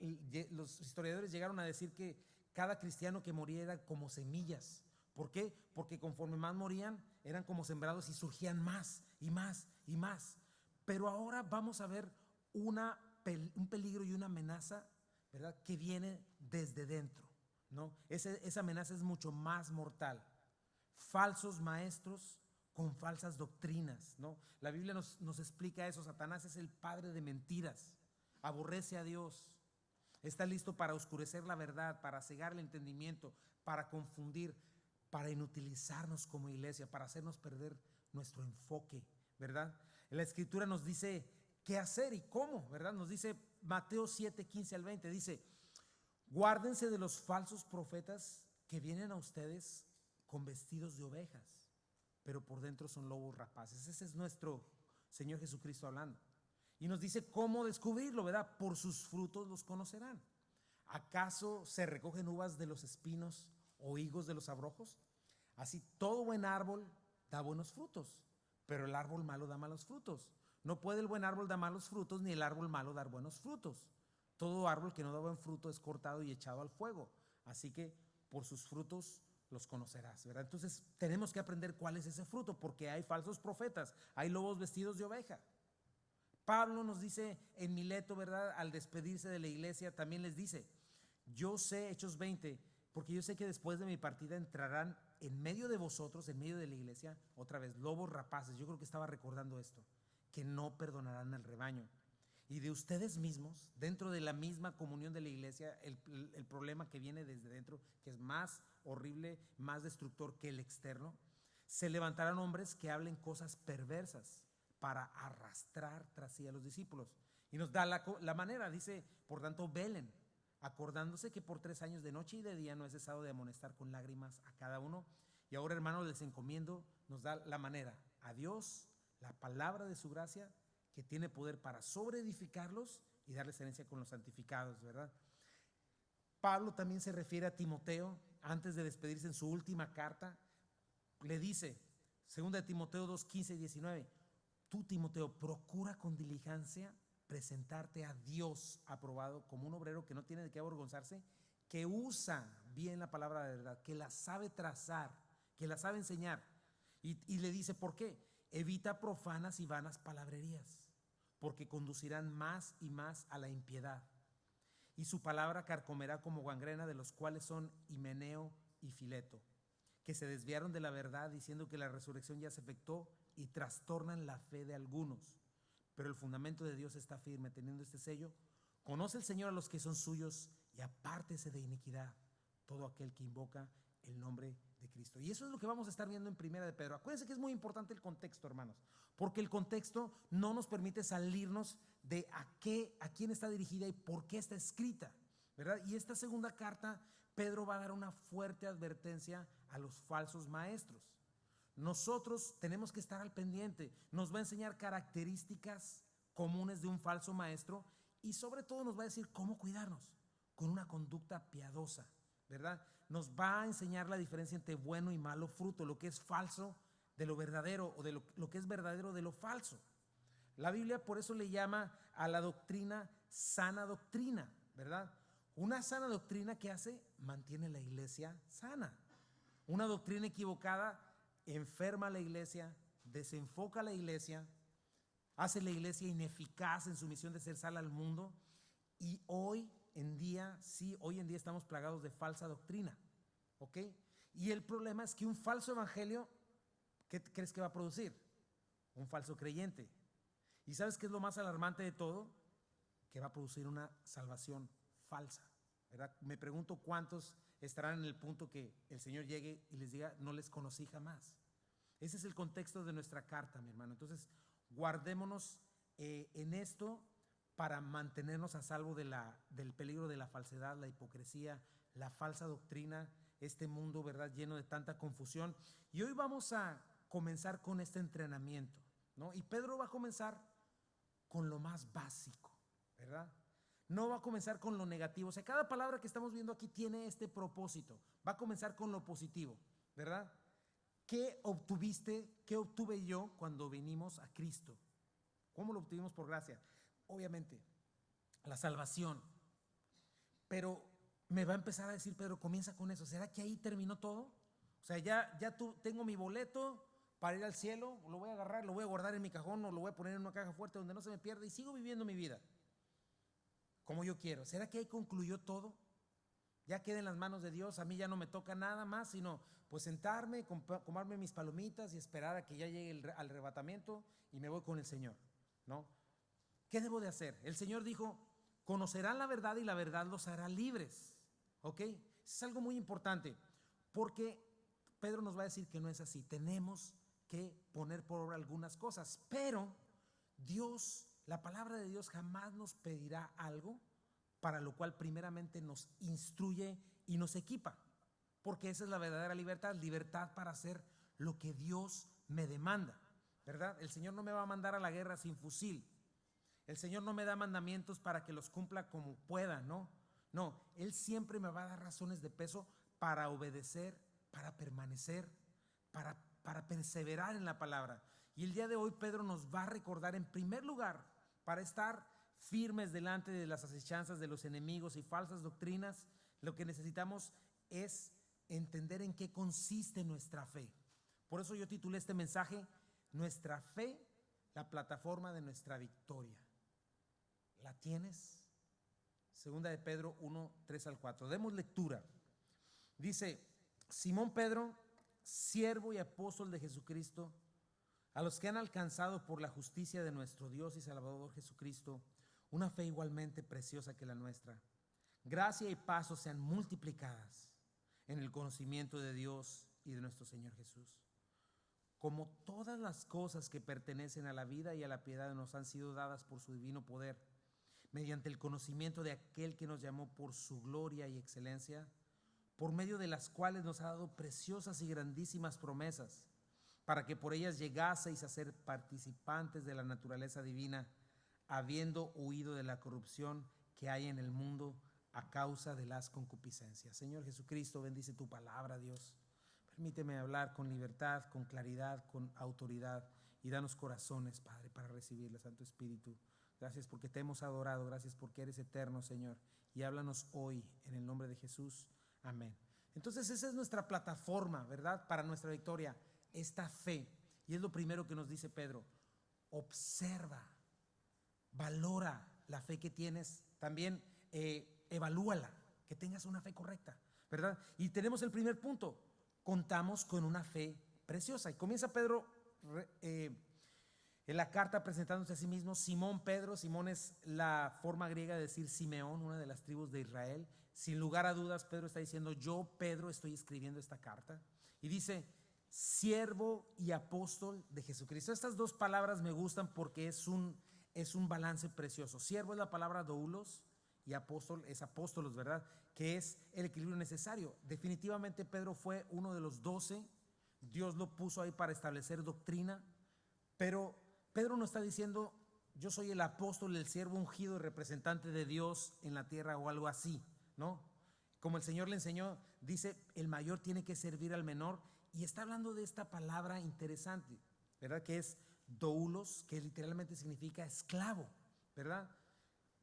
[SPEAKER 1] los historiadores llegaron a decir que cada cristiano que moría era como semillas. ¿Por qué? Porque conforme más morían, eran como sembrados y surgían más y más y más. Pero ahora vamos a ver un peligro y una amenaza, ¿verdad? Que viene desde dentro, ¿no? Esa amenaza es mucho más mortal. Falsos maestros con falsas doctrinas, ¿no? La Biblia nos explica eso. Satanás es el padre de mentiras, aborrece a Dios, está listo para oscurecer la verdad, para cegar el entendimiento, para confundir, para inutilizarnos como iglesia, para hacernos perder nuestro enfoque, ¿verdad? La Escritura nos dice qué hacer y cómo, ¿verdad? Nos dice Mateo 7, 15 al 20, dice: guárdense de los falsos profetas que vienen a ustedes con vestidos de ovejas, pero por dentro son lobos rapaces. Ese es nuestro Señor Jesucristo hablando. Y nos dice cómo descubrirlo, ¿verdad? Por sus frutos los conocerán. ¿Acaso se recogen uvas de los espinos o higos de los abrojos? Así todo buen árbol da buenos frutos, pero el árbol malo da malos frutos. No puede el buen árbol dar malos frutos, ni el árbol malo dar buenos frutos. Todo árbol que no da buen fruto es cortado y echado al fuego. Así que por sus frutos los conocerás, ¿verdad? Entonces tenemos que aprender cuál es ese fruto, porque hay falsos profetas, hay lobos vestidos de oveja. Pablo nos dice en Mileto, ¿verdad? Al despedirse de la iglesia también les dice: yo sé, Hechos 20, porque yo sé que después de mi partida entrarán en medio de vosotros, en medio de la iglesia, otra vez, lobos rapaces. Yo creo que estaba recordando esto, que no perdonarán al rebaño. Y de ustedes mismos, dentro de la misma comunión de la iglesia, el problema que viene desde dentro, que es más horrible, más destructor que el externo, se levantarán hombres que hablen cosas perversas para arrastrar tras sí a los discípulos. Y nos da la manera, dice: por tanto velen, acordándose que por 3 años de noche y de día no he cesado de amonestar con lágrimas a cada uno. Y ahora, hermanos, les encomiendo, nos da la manera, a Dios, la palabra de su gracia, que tiene poder para sobreedificarlos y darles herencia con los santificados, ¿verdad? Pablo también se refiere a Timoteo, antes de despedirse en su última carta, le dice, 2 Timoteo 2, 15 y 19, tú, Timoteo, procura con diligencia presentarte a Dios aprobado como un obrero que no tiene de qué avergonzarse, que usa bien la palabra de verdad, que la sabe trazar, que la sabe enseñar. Y le dice, ¿por qué? Evita profanas y vanas palabrerías, porque conducirán más y más a la impiedad. Y su palabra carcomerá como gangrena, de los cuales son Himeneo y Fileto, que se desviaron de la verdad diciendo que la resurrección ya se efectuó y trastornan la fe de algunos. Pero el fundamento de Dios está firme, teniendo este sello: conoce el Señor a los que son suyos y apártese de iniquidad todo aquel que invoca el nombre de Cristo. Y eso es lo que vamos a estar viendo en Primera de Pedro. Acuérdense que es muy importante el contexto, hermanos, porque el contexto no nos permite salirnos de a quién está dirigida y por qué está escrita, ¿verdad? Y esta segunda carta, Pedro va a dar una fuerte advertencia a los falsos maestros. Nosotros tenemos que estar al pendiente. Nos va a enseñar características comunes de un falso maestro y sobre todo nos va a decir cómo cuidarnos con una conducta piadosa, ¿verdad? Nos va a enseñar la diferencia entre bueno y malo fruto, lo que es falso de lo verdadero o de lo que es verdadero de lo falso. La Biblia por eso le llama a la doctrina sana doctrina, ¿verdad? Una sana doctrina que hace, mantiene la iglesia sana. Una doctrina equivocada enferma a la iglesia, desenfoca a la iglesia, hace la iglesia ineficaz en su misión de ser sal al mundo. Y hoy en día estamos plagados de falsa doctrina, ¿ok? Y el problema es que un falso evangelio, ¿qué crees que va a producir? Un falso creyente. ¿Y sabes qué es lo más alarmante de todo? Que va a producir una salvación falsa, ¿verdad? Me pregunto cuántos estarán en el punto que el Señor llegue y les diga, no les conocí jamás. Ese es el contexto de nuestra carta, mi hermano. Entonces, guardémonos en esto para mantenernos a salvo del peligro de la falsedad, la hipocresía, la falsa doctrina, este mundo, ¿verdad?, lleno de tanta confusión. Y hoy vamos a comenzar con este entrenamiento, ¿no? Y Pedro va a comenzar con lo más básico, ¿verdad? No va a comenzar con lo negativo. O sea, cada palabra que estamos viendo aquí tiene este propósito. Va a comenzar con lo positivo, ¿verdad? ¿Qué obtuviste? ¿Qué obtuve yo cuando vinimos a Cristo? ¿Cómo lo obtuvimos? Por gracia. Obviamente, la salvación. Pero me va a empezar a decir, Pedro, comienza con eso. ¿Será que ahí terminó todo? O sea, ya tengo mi boleto para ir al cielo, lo voy a agarrar, lo voy a guardar en mi cajón o lo voy a poner en una caja fuerte donde no se me pierda y sigo viviendo mi vida como yo quiero. ¿Será que ahí concluyó todo? Ya queda en las manos de Dios, a mí ya no me toca nada más, sino pues sentarme, comerme mis palomitas y esperar a que ya llegue el arrebatamiento y me voy con el Señor, ¿no? ¿Qué debo de hacer? El Señor dijo, conocerán la verdad y la verdad los hará libres, ¿ok? Es algo muy importante, porque Pedro nos va a decir que no es así. Tenemos que poner por obra algunas cosas, pero Dios, la palabra de Dios jamás nos pedirá algo para lo cual primeramente nos instruye y nos equipa, porque esa es la verdadera libertad, libertad para hacer lo que Dios me demanda, ¿verdad? El Señor no me va a mandar a la guerra sin fusil. El Señor no me da mandamientos para que los cumpla como pueda, ¿no? No, Él siempre me va a dar razones de peso para obedecer, para permanecer, para perseverar en la palabra. Y el día de hoy Pedro nos va a recordar, en primer lugar, para estar firmes delante de las acechanzas de los enemigos y falsas doctrinas, lo que necesitamos es entender en qué consiste nuestra fe. Por eso yo titulé este mensaje, Nuestra fe, la plataforma de nuestra victoria. ¿La tienes? Segunda de Pedro 1, 3 al 4. Demos lectura. Dice, Simón Pedro, siervo y apóstol de Jesucristo, a los que han alcanzado por la justicia de nuestro Dios y Salvador Jesucristo una fe igualmente preciosa que la nuestra. Gracia y paz os sean multiplicadas en el conocimiento de Dios y de nuestro Señor Jesús. Como todas las cosas que pertenecen a la vida y a la piedad nos han sido dadas por su divino poder, mediante el conocimiento de aquel que nos llamó por su gloria y excelencia, por medio de las cuales nos ha dado preciosas y grandísimas promesas, para que por ellas llegaseis a ser participantes de la naturaleza divina, habiendo huido de la corrupción que hay en el mundo a causa de las concupiscencias. Señor Jesucristo, bendice tu palabra, Dios. Permíteme hablar con libertad, con claridad, con autoridad, y danos corazones, Padre, para recibirle, Santo Espíritu. Gracias porque te hemos adorado, gracias porque eres eterno, Señor, y háblanos hoy en el nombre de Jesús. Amén. Entonces esa es nuestra plataforma, ¿verdad?, para nuestra victoria, esta fe. Y es lo primero que nos dice Pedro. Observa, valora la fe que tienes, también evalúala, que tengas una fe correcta, ¿verdad? Y tenemos el primer punto, contamos con una fe preciosa. Y comienza Pedro en la carta presentándose a sí mismo, Simón Pedro. Simón es la forma griega de decir Simeón, una de las tribus de Israel. Sin lugar a dudas, Pedro está diciendo, yo, Pedro, estoy escribiendo esta carta. y dice siervo y apóstol de Jesucristo. Estas dos palabras me gustan porque es un balance precioso. Siervo es la palabra doulos y apóstol es apóstolos, ¿verdad? Que es el equilibrio necesario. Definitivamente Pedro fue uno de los 12. Dios lo puso ahí para establecer doctrina, pero Pedro no está diciendo yo soy el apóstol, el siervo ungido y representante de Dios en la tierra o algo así, ¿no? Como el Señor le enseñó, dice el mayor tiene que servir al menor, y está hablando de esta palabra interesante, ¿verdad? Que es doulos, que literalmente significa esclavo, ¿verdad?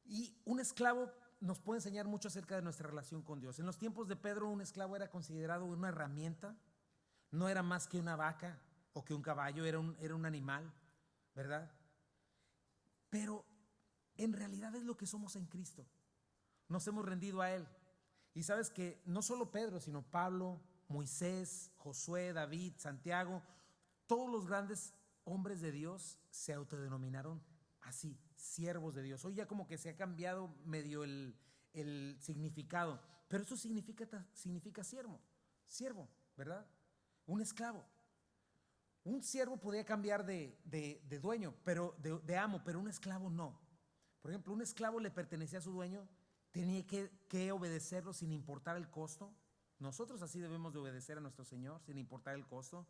[SPEAKER 1] Y un esclavo nos puede enseñar mucho acerca de nuestra relación con Dios. En los tiempos de Pedro, un esclavo era considerado una herramienta, no era más que una vaca o que un caballo, era un animal, ¿verdad? Pero en realidad es lo que somos en Cristo. Nos hemos rendido a Él. Y sabes que no solo Pedro, sino Pablo, Moisés, Josué, David, Santiago, todos los grandes hombres de Dios se autodenominaron así, siervos de Dios. Hoy ya como que se ha cambiado medio el significado, pero eso significa siervo, ¿verdad? Un esclavo. Un siervo podía cambiar de dueño, pero de amo, pero un esclavo no. Por ejemplo, un esclavo le pertenecía a su dueño, tenía que obedecerlo sin importar el costo. Nosotros así debemos de obedecer a nuestro Señor sin importar el costo.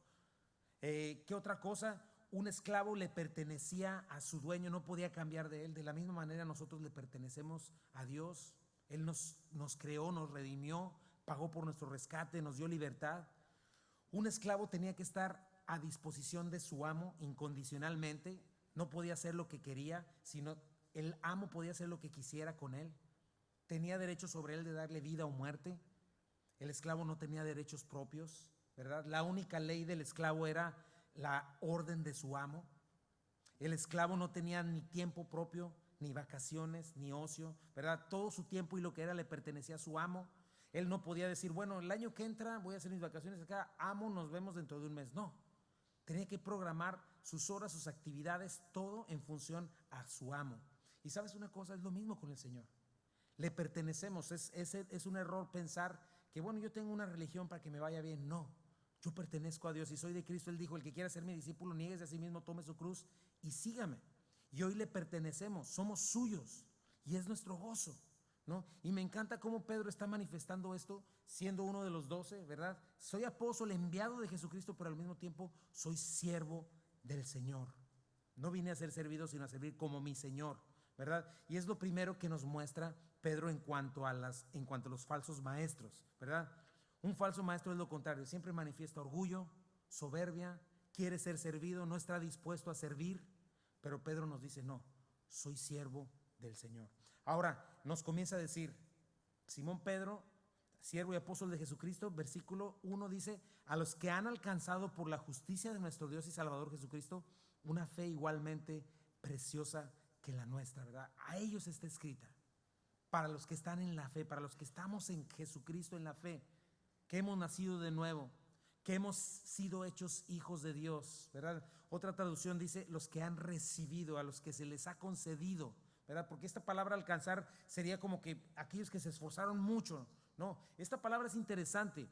[SPEAKER 1] ¿Qué otra cosa? Un esclavo le pertenecía a su dueño, no podía cambiar de él. De la misma manera nosotros le pertenecemos a Dios. Él nos creó, nos redimió, pagó por nuestro rescate, nos dio libertad. Un esclavo tenía que estar a disposición de su amo incondicionalmente, no podía hacer lo que quería, sino el amo podía hacer lo que quisiera con él. Tenía derecho sobre él de darle vida o muerte. El esclavo no tenía derechos propios, ¿verdad? La única ley del esclavo era la orden de su amo. El esclavo no tenía ni tiempo propio, ni vacaciones, ni ocio, ¿verdad? Todo su tiempo y lo que era le pertenecía a su amo. Él no podía decir, bueno, el año que entra voy a hacer mis vacaciones acá, amo, nos vemos dentro de un mes. No, tenía que programar sus horas, sus actividades, todo en función a su amo. Y sabes una cosa, es lo mismo con el Señor. Le pertenecemos, es un error pensar que bueno, yo tengo una religión para que me vaya bien. No, yo pertenezco a Dios y soy de Cristo. Él dijo, el que quiera ser mi discípulo, niéguese a sí mismo, tome su cruz y sígame. Y hoy le pertenecemos, somos suyos y es nuestro gozo, ¿no? Y me encanta cómo Pedro está manifestando esto siendo uno de los 12, ¿verdad? Soy apóstol enviado de Jesucristo, pero al mismo tiempo soy siervo del Señor. No vine a ser servido, sino a servir como mi Señor, ¿verdad? Y es lo primero que nos muestra Pedro en cuanto a los falsos maestros, ¿verdad? Un falso maestro es lo contrario, siempre manifiesta orgullo, soberbia, quiere ser servido, no está dispuesto a servir, pero Pedro nos dice, no, soy siervo del Señor. Ahora nos comienza a decir, Simón Pedro, siervo y apóstol de Jesucristo, versículo 1 dice, a los que han alcanzado por la justicia de nuestro Dios y Salvador Jesucristo, una fe igualmente preciosa que la nuestra, ¿verdad? A ellos está escrita. Para los que están en la fe, para los que estamos en Jesucristo en la fe, que hemos nacido de nuevo, que hemos sido hechos hijos de Dios, ¿verdad? Otra traducción dice los que han recibido, a los que se les ha concedido, ¿verdad? Porque esta palabra alcanzar sería como que aquellos que se esforzaron mucho, ¿no? Esta palabra es interesante,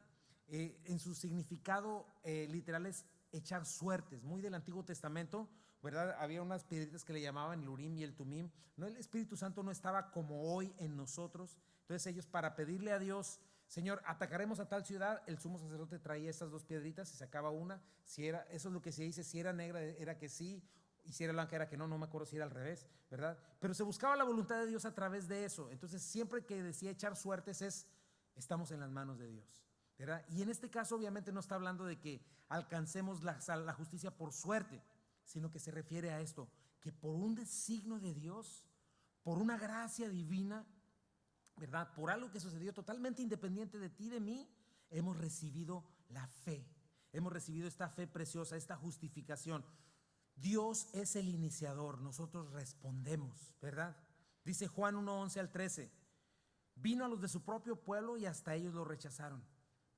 [SPEAKER 1] en su significado literal es echar suertes, muy del Antiguo Testamento, ¿verdad? Había unas piedritas que le llamaban el Urim y el Tumim. No, el Espíritu Santo no estaba como hoy en nosotros. Entonces ellos, para pedirle a Dios, Señor, atacaremos a tal ciudad, el sumo sacerdote traía estas dos piedritas y sacaba una. Si era, eso es lo que se dice, si era negra era que sí, y si era blanca era que no, no me acuerdo si era al revés, ¿verdad? Pero se buscaba la voluntad de Dios a través de eso. Entonces siempre que decía echar suertes estamos en las manos de Dios, ¿verdad? Y en este caso obviamente no está hablando de que alcancemos la justicia por suerte, sino que se refiere a esto, que por un designio de Dios, por una gracia divina, ¿verdad? Por algo que sucedió totalmente independiente de ti y de mí, hemos recibido la fe, hemos recibido esta fe preciosa, esta justificación. Dios es el iniciador, nosotros respondemos, ¿verdad? Dice Juan 1:11 al 13, vino a los de su propio pueblo y hasta ellos lo rechazaron.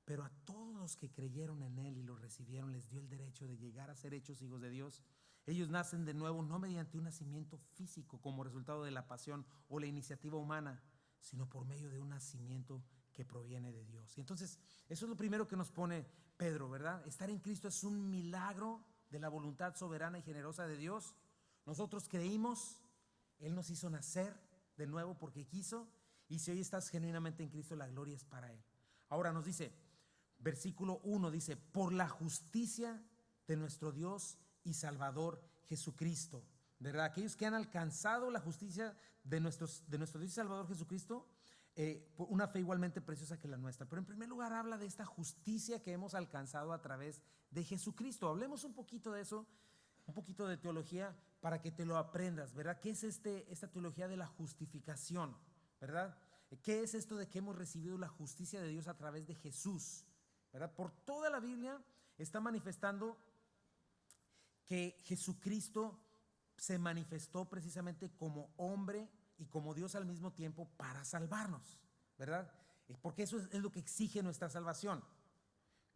[SPEAKER 1] Pero a todos los que creyeron en Él y lo recibieron, les dio el derecho de llegar a ser hechos hijos de Dios. Ellos nacen de nuevo, no mediante un nacimiento físico como resultado de la pasión o la iniciativa humana, sino por medio de un nacimiento que proviene de Dios. Y entonces, eso es lo primero que nos pone Pedro, ¿verdad? Estar en Cristo es un milagro de la voluntad soberana y generosa de Dios. Nosotros creímos, Él nos hizo nacer de nuevo porque quiso, y si hoy estás genuinamente en Cristo, la gloria es para Él. Ahora nos dice, versículo 1 dice, por la justicia de nuestro Dios y Salvador Jesucristo, ¿verdad? Aquellos que han alcanzado la justicia de nuestro Dios y Salvador Jesucristo, una fe igualmente preciosa que la nuestra. Pero en primer lugar habla de esta justicia que hemos alcanzado a través de Jesucristo. Hablemos un poquito de eso, un poquito de teología para que te lo aprendas, ¿verdad? ¿Qué es esta teología de la justificación, ¿verdad? ¿Qué es esto de que hemos recibido la justicia de Dios a través de Jesús, ¿verdad? Por toda la Biblia está manifestando que Jesucristo se manifestó precisamente como hombre y como Dios al mismo tiempo para salvarnos, ¿verdad? Porque eso es lo que exige nuestra salvación.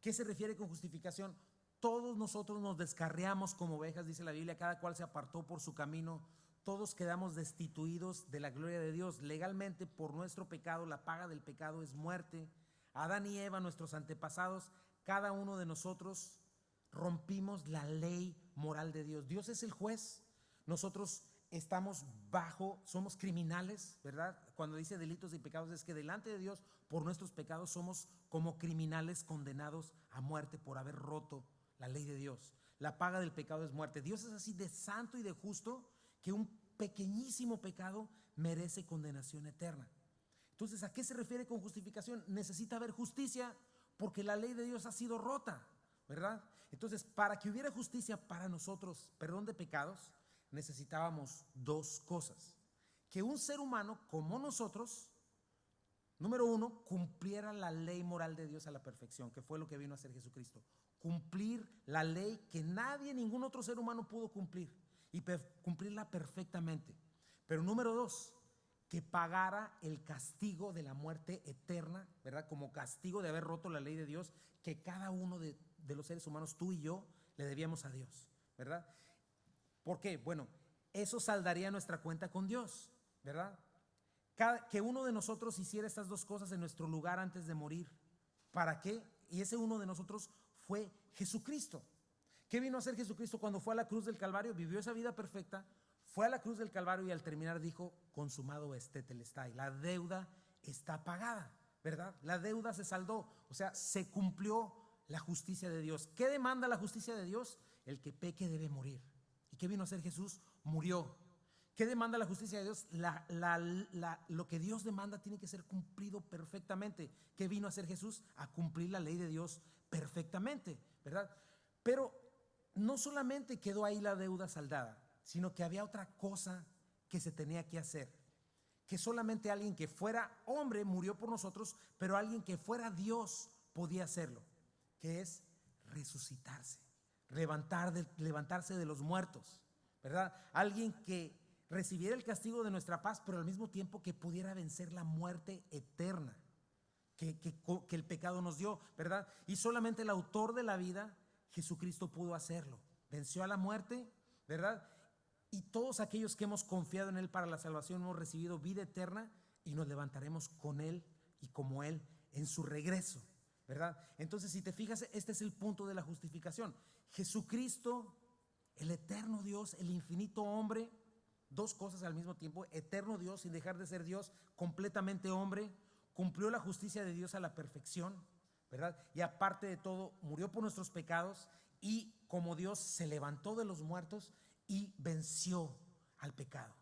[SPEAKER 1] ¿Qué se refiere con justificación? Todos nosotros nos descarriamos como ovejas, dice la Biblia, cada cual se apartó por su camino, todos quedamos destituidos de la gloria de Dios. Legalmente, por nuestro pecado, la paga del pecado es muerte. Adán y Eva, nuestros antepasados, cada uno de nosotros rompimos la ley moral de Dios. Dios es el juez, nosotros estamos somos criminales, ¿verdad? Cuando dice delitos y pecados es que delante de Dios, por nuestros pecados, somos como criminales condenados a muerte por haber roto la ley de Dios. La paga del pecado es muerte. Dios es así de santo y de justo que un pequeñísimo pecado merece condenación eterna. Entonces, ¿a qué se refiere con justificación? Necesita haber justicia porque la ley de Dios ha sido rota, ¿verdad? Entonces, para que hubiera justicia para nosotros, perdón de pecados, necesitábamos dos cosas: que un ser humano como nosotros, número uno, cumpliera la ley moral de Dios a la perfección, que fue lo que vino a hacer Jesucristo. Cumplir la ley que nadie, ningún otro ser humano pudo cumplir, y cumplirla perfectamente. Pero número dos, que pagara el castigo de la muerte eterna, ¿verdad? Como castigo de haber roto la ley de Dios, que cada uno de los seres humanos, tú y yo, le debíamos a Dios, ¿verdad? ¿Por qué? Bueno, eso saldaría nuestra cuenta con Dios, ¿verdad? Que uno de nosotros hiciera estas dos cosas en nuestro lugar antes de morir. ¿Para qué? Y ese uno de nosotros fue Jesucristo. ¿Qué vino a hacer Jesucristo cuando fue a la cruz del Calvario? Vivió esa vida perfecta, fue a la cruz del Calvario y al terminar dijo, consumado es, tetelestai, la deuda está pagada, ¿verdad? La deuda se saldó, o sea, se cumplió la justicia de Dios. ¿Qué demanda la justicia de Dios? El que peque debe morir. ¿Y qué vino a hacer Jesús? Murió. ¿Qué demanda la justicia de Dios? Lo que Dios demanda tiene que ser cumplido perfectamente. ¿Qué vino a hacer Jesús? A cumplir la ley de Dios perfectamente, ¿verdad? Pero no solamente quedó ahí la deuda saldada, sino que había otra cosa que se tenía que hacer. Que solamente alguien que fuera hombre murió por nosotros, pero alguien que fuera Dios podía hacerlo, que es resucitarse, levantarse de los muertos, ¿verdad? Alguien que recibiera el castigo de nuestra paz, pero al mismo tiempo que pudiera vencer la muerte eterna que el pecado nos dio, ¿verdad? Y solamente el autor de la vida, Jesucristo, pudo hacerlo. Venció a la muerte, ¿verdad? Y todos aquellos que hemos confiado en Él para la salvación hemos recibido vida eterna y nos levantaremos con Él y como Él en su regreso, ¿verdad? Entonces, si te fijas, este es el punto de la justificación. Jesucristo, el eterno Dios, el infinito hombre, dos cosas al mismo tiempo: eterno Dios sin dejar de ser Dios, completamente hombre, cumplió la justicia de Dios a la perfección, ¿verdad? Y aparte de todo, murió por nuestros pecados y como Dios se levantó de los muertos y venció al pecado.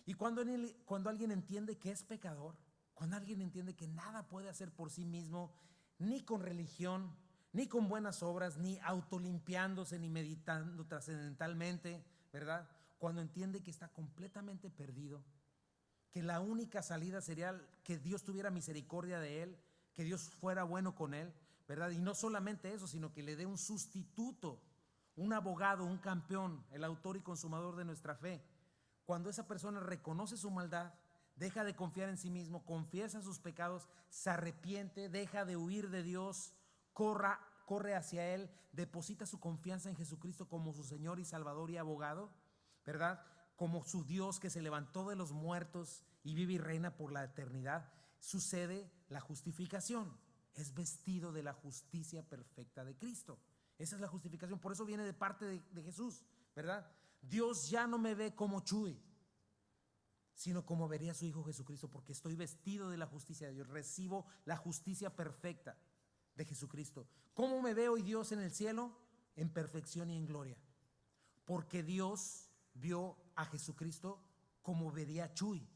[SPEAKER 1] Y cuando alguien entiende que es pecador, cuando alguien entiende que nada puede hacer por sí mismo, ni con religión, ni con buenas obras, ni autolimpiándose, ni meditando trascendentalmente, ¿verdad? Cuando entiende que está completamente perdido, que la única salida sería que Dios tuviera misericordia de él, que Dios fuera bueno con él, ¿verdad? Y no solamente eso, sino que le dé un sustituto, un abogado, un campeón, el autor y consumador de nuestra fe. Cuando esa persona reconoce su maldad, deja de confiar en sí mismo, confiesa sus pecados, se arrepiente, deja de huir de Dios, corre hacia Él, deposita su confianza en Jesucristo como su Señor y Salvador y abogado, ¿verdad? Como su Dios que se levantó de los muertos y vive y reina por la eternidad. sucede la justificación. Es vestido de la justicia perfecta de Cristo. Esa es la justificación, por eso viene de parte de Jesús, ¿verdad? Dios ya no me ve como Chuy, sino como vería a su Hijo Jesucristo, porque estoy vestido de la justicia de Dios, recibo la justicia perfecta de Jesucristo. ¿Cómo me veo hoy Dios en el cielo? En perfección y en gloria, porque Dios vio a Jesucristo como vería a Chuy,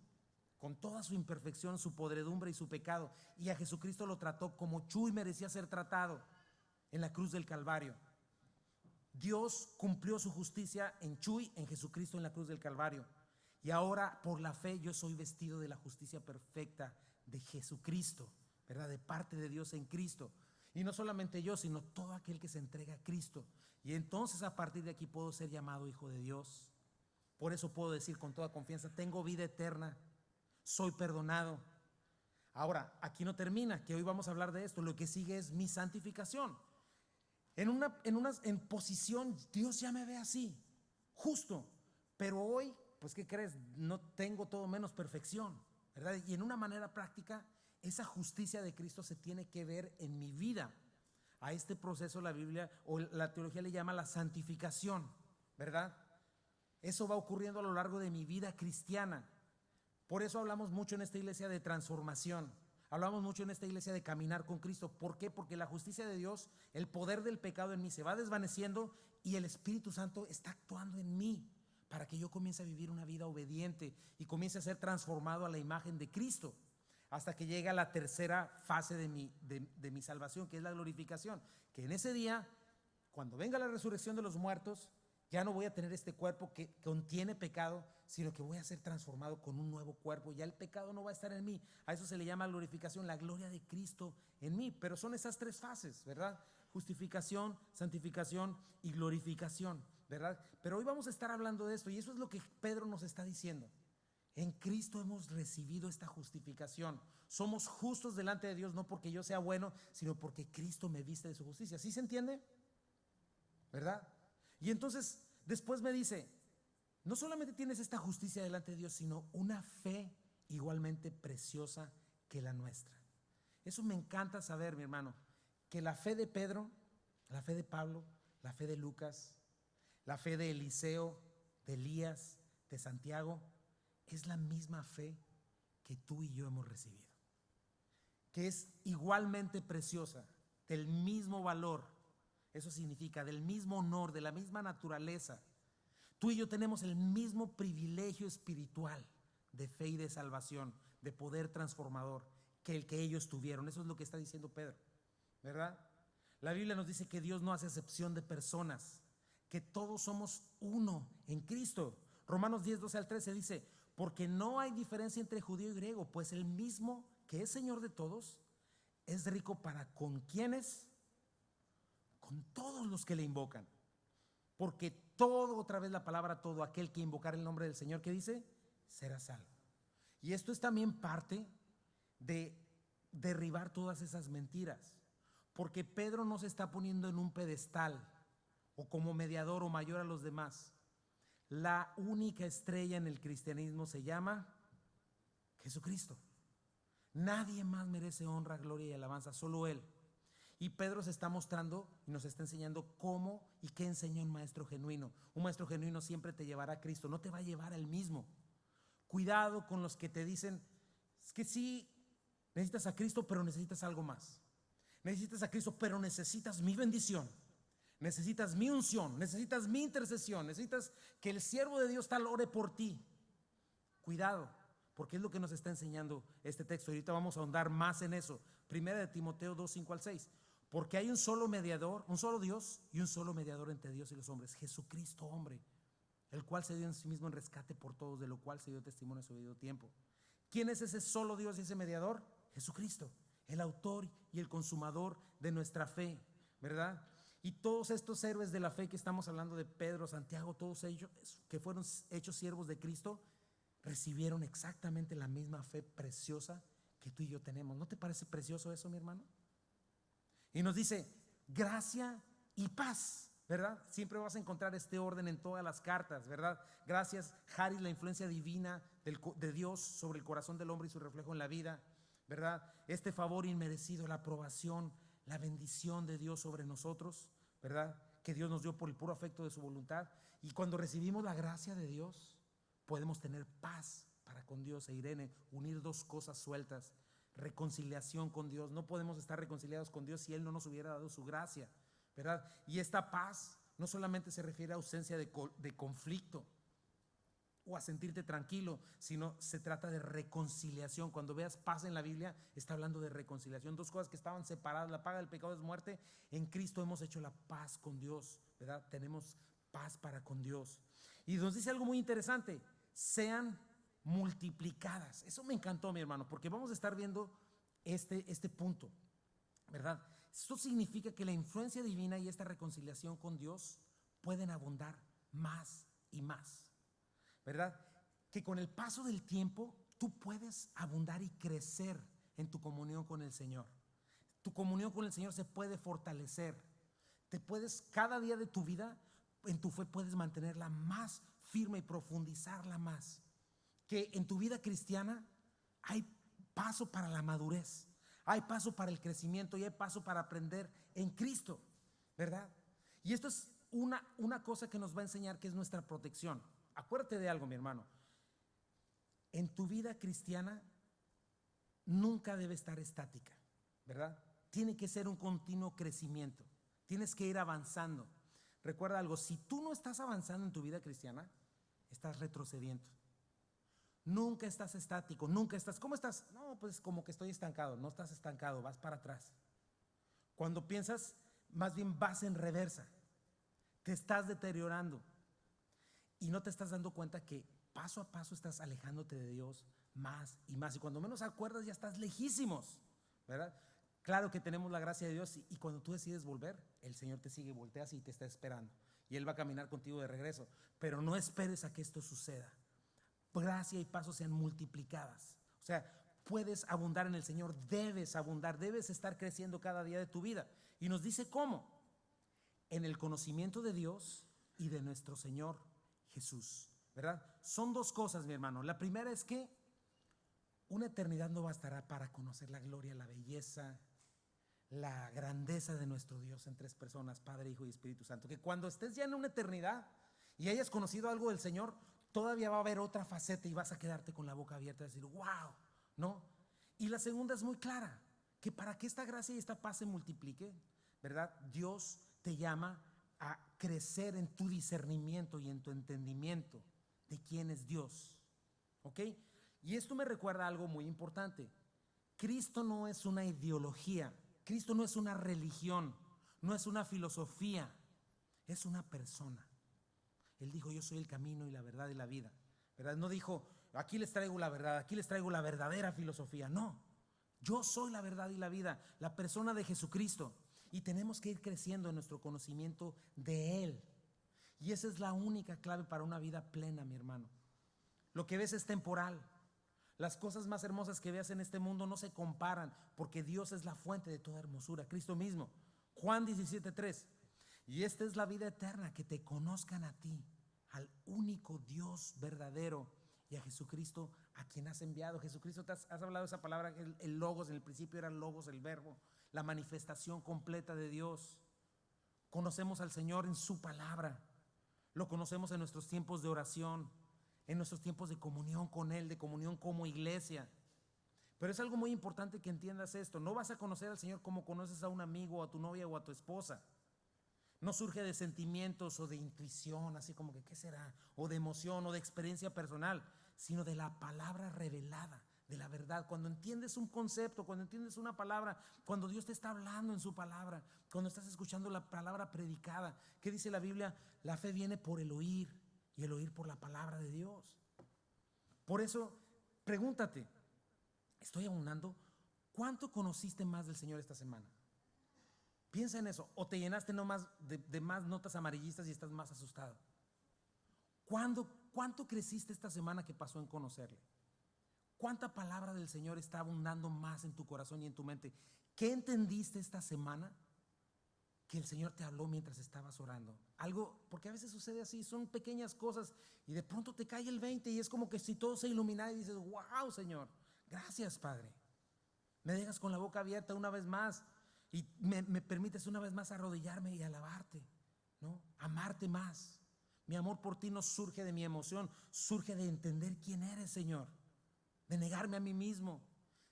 [SPEAKER 1] con toda su imperfección, su podredumbre y su pecado, y a Jesucristo lo trató como Chuy merecía ser tratado en la cruz del Calvario. Dios cumplió su justicia en Chuy, en Jesucristo en la cruz del Calvario. Y ahora por la fe yo soy vestido de la justicia perfecta de Jesucristo, ¿verdad? De parte de Dios en Cristo. Y no solamente yo, sino todo aquel que se entrega a Cristo. Y entonces a partir de aquí puedo ser llamado hijo de Dios. Por eso puedo decir con toda confianza, tengo vida eterna, soy perdonado. Ahora, aquí no termina, que hoy vamos a hablar de esto. Lo que sigue es mi santificación. En posición, Dios ya me ve así, justo. Pero hoy, pues ¿qué crees? No tengo todo menos perfección, ¿verdad? Y en una manera práctica, esa justicia de Cristo se tiene que ver en mi vida. A este proceso la Biblia o la teología le llama la santificación, ¿verdad? Eso va ocurriendo a lo largo de mi vida cristiana. Por eso hablamos mucho en esta iglesia de transformación. Hablamos mucho en esta iglesia de caminar con Cristo. ¿Por qué? Porque la justicia de Dios, el poder del pecado en mí se va desvaneciendo y el Espíritu Santo está actuando en mí para que yo comience a vivir una vida obediente y comience a ser transformado a la imagen de Cristo, hasta que llega la tercera fase de mi salvación, que es la glorificación. Que en ese día, cuando venga la resurrección de los muertos, ya no voy a tener este cuerpo que contiene pecado, sino que voy a ser transformado con un nuevo cuerpo. Ya el pecado no va a estar en mí. A eso se le llama glorificación, la gloria de Cristo en mí. Pero son esas tres fases, ¿verdad? Justificación, santificación y glorificación, ¿verdad? Pero hoy vamos a estar hablando de esto, y eso es lo que Pedro nos está diciendo. En Cristo hemos recibido esta justificación. Somos justos delante de Dios, no porque yo sea bueno, sino porque Cristo me viste de su justicia. ¿Sí se entiende? ¿Verdad? Y entonces después me dice, no solamente tienes esta justicia delante de Dios, sino una fe igualmente preciosa que la nuestra. Eso me encanta saber, mi hermano, que la fe de Pedro, la fe de Pablo, la fe de Lucas, la fe de Eliseo, de Elías, de Santiago, es la misma fe que tú y yo hemos recibido, que es igualmente preciosa, del mismo valor. Eso significa del mismo honor, de la misma naturaleza. Tú y yo tenemos el mismo privilegio espiritual de fe y de salvación, de poder transformador, que el que ellos tuvieron. Eso es lo que está diciendo Pedro, ¿verdad? La Biblia nos dice que Dios no hace excepción de personas, que todos somos uno en Cristo. Romanos 10, 12 al 13 dice, porque no hay diferencia entre judío y griego, pues el mismo que es Señor de todos es rico para con quienes, con todos los que le invocan. Porque todo, otra vez la palabra todo, aquel que invocar el nombre del Señor, ¿qué dice? Será salvo. Y esto es también parte de derribar todas esas mentiras, porque Pedro no se está poniendo en un pedestal o como mediador o mayor a los demás. La única estrella en el cristianismo se llama Jesucristo. Nadie más merece honra, gloria y alabanza, solo Él. Y Pedro se está mostrando y nos está enseñando cómo y qué enseña un maestro genuino. Un maestro genuino siempre te llevará a Cristo, no te va a llevar a Él mismo. Cuidado con los que te dicen, es que sí, necesitas a Cristo, pero necesitas algo más. Necesitas a Cristo, pero necesitas mi bendición. Necesitas mi unción, necesitas mi intercesión, necesitas que el siervo de Dios tal ore por ti. Cuidado, porque es lo que nos está enseñando este texto. Ahorita vamos a ahondar más en eso. Primera de Timoteo 2, 5 al 6. Porque hay un solo mediador, un solo Dios y un solo mediador entre Dios y los hombres, Jesucristo hombre, el cual se dio en sí mismo en rescate por todos, de lo cual se dio testimonio en su debido tiempo. ¿Quién es ese solo Dios y ese mediador? Jesucristo, el autor y el consumador de nuestra fe, ¿verdad? Y todos estos héroes de la fe que estamos hablando, de Pedro, Santiago, todos ellos que fueron hechos siervos de Cristo, recibieron exactamente la misma fe preciosa que tú y yo tenemos. ¿No te parece precioso eso, mi hermano? Y nos dice, gracia y paz, ¿verdad? Siempre vas a encontrar este orden en todas las cartas, ¿verdad? Gracias, Charis, la influencia divina de Dios sobre el corazón del hombre y su reflejo en la vida. ¿verdad? Este favor inmerecido, la aprobación, la bendición de Dios sobre nosotros, ¿verdad? Que Dios nos dio por el puro afecto de su voluntad. Y cuando recibimos la gracia de Dios, podemos tener paz para con Dios. E Irene, unir dos cosas sueltas: reconciliación con Dios. No podemos estar reconciliados con Dios si Él no nos hubiera dado su gracia, ¿verdad? Y esta paz no solamente se refiere a ausencia de conflicto o a sentirte tranquilo, sino se trata de reconciliación. Cuando veas paz en la Biblia, está hablando de reconciliación. Dos cosas que estaban separadas: la paga del pecado es muerte. En Cristo hemos hecho la paz con Dios, ¿verdad? Tenemos paz para con Dios. Y nos dice algo muy interesante: sean multiplicadas. Eso me encantó, mi hermano, porque vamos a estar viendo este punto, ¿verdad? Esto significa que la influencia divina y esta reconciliación con Dios pueden abundar más y más, ¿verdad? Que con el paso del tiempo tú puedes abundar y crecer en tu comunión con el Señor. Tu comunión con el Señor se puede fortalecer. Cada día de tu vida, en tu fe, puedes mantenerla más firme y profundizarla más. Que en tu vida cristiana hay paso para la madurez, hay paso para el crecimiento y hay paso para aprender en Cristo, ¿verdad? Y esto es una cosa que nos va a enseñar, que es nuestra protección. Acuérdate de algo, mi hermano: en tu vida cristiana nunca debe estar estática, ¿verdad? Tiene que ser un continuo crecimiento. Tienes que ir avanzando. Recuerda algo: si tú no estás avanzando en tu vida cristiana, estás retrocediendo. Nunca estás estático, nunca estás. ¿Cómo estás? No, pues como que estoy estancado. No estás estancado, vas para atrás. Cuando piensas, más bien vas en reversa. Te estás deteriorando y no te estás dando cuenta que paso a paso estás alejándote de Dios más y más. Y cuando menos acuerdas, ya estás lejísimos, ¿verdad? Claro que tenemos la gracia de Dios y cuando tú decides volver, el Señor te sigue, volteas y te está esperando. Y Él va a caminar contigo de regreso. Pero no esperes a que esto suceda. Gracia y paso sean multiplicadas. O sea, puedes abundar en el Señor, debes abundar, debes estar creciendo cada día de tu vida. Y nos dice cómo: en el conocimiento de Dios y de nuestro Señor Jesús, ¿verdad? Son dos cosas, mi hermano. La primera es que una eternidad no bastará para conocer la gloria, la belleza, la grandeza de nuestro Dios en tres personas: Padre, Hijo y Espíritu Santo. Que cuando estés ya en una eternidad y hayas conocido algo del Señor, todavía va a haber otra faceta y vas a quedarte con la boca abierta y decir: wow, ¿no? Y la segunda es muy clara: que para que esta gracia y esta paz se multiplique, ¿verdad? Dios te llama a crecer en tu discernimiento y en tu entendimiento de quién es Dios, ¿ok? Y esto me recuerda algo muy importante: Cristo no es una ideología, Cristo no es una religión, no es una filosofía, es una persona. Él dijo: yo soy el camino y la verdad y la vida, ¿verdad? No dijo: aquí les traigo la verdad, aquí les traigo la verdadera filosofía. No, yo soy la verdad y la vida, la persona de Jesucristo. Y tenemos que ir creciendo en nuestro conocimiento de Él. Y esa es la única clave para una vida plena, mi hermano. Lo que ves es temporal. Las cosas más hermosas que veas en este mundo no se comparan, porque Dios es la fuente de toda hermosura, Cristo mismo. Juan 17:3: y esta es la vida eterna, que te conozcan a ti, al único Dios verdadero, y a Jesucristo, a quien has enviado. Jesucristo, has hablado de esa palabra, el logos. En el principio era logos, el verbo, la manifestación completa de Dios. Conocemos al Señor en su palabra, lo conocemos en nuestros tiempos de oración, en nuestros tiempos de comunión con Él, de comunión como iglesia. Pero es algo muy importante que entiendas esto: no vas a conocer al Señor como conoces a un amigo, o a tu novia o a tu esposa. No surge de sentimientos o de intuición, así como que ¿qué será? O de emoción o de experiencia personal, sino de la palabra revelada, de la verdad. Cuando entiendes un concepto, cuando entiendes una palabra, cuando Dios te está hablando en su palabra, cuando estás escuchando la palabra predicada. ¿Qué dice la Biblia? La fe viene por el oír y el oír por la palabra de Dios. Por eso, pregúntate: ¿estoy abundando? ¿Cuánto conociste más del Señor esta semana? Piensa en eso. ¿O te llenaste nomás de más notas amarillistas y estás más asustado? ¿Cuánto creciste esta semana que pasó en conocerle? ¿Cuánta palabra del Señor está abundando más en tu corazón y en tu mente? ¿Qué entendiste esta semana que el Señor te habló mientras estabas orando? Algo, porque a veces sucede así, son pequeñas cosas y de pronto te cae el 20 y es como que si todo se iluminara y dices: wow, Señor, gracias, Padre. Me dejas con la boca abierta una vez más y me permites una vez más arrodillarme y alabarte, ¿no? Amarte más. Mi amor por ti no surge de mi emoción, surge de entender quién eres, Señor, de negarme a mí mismo.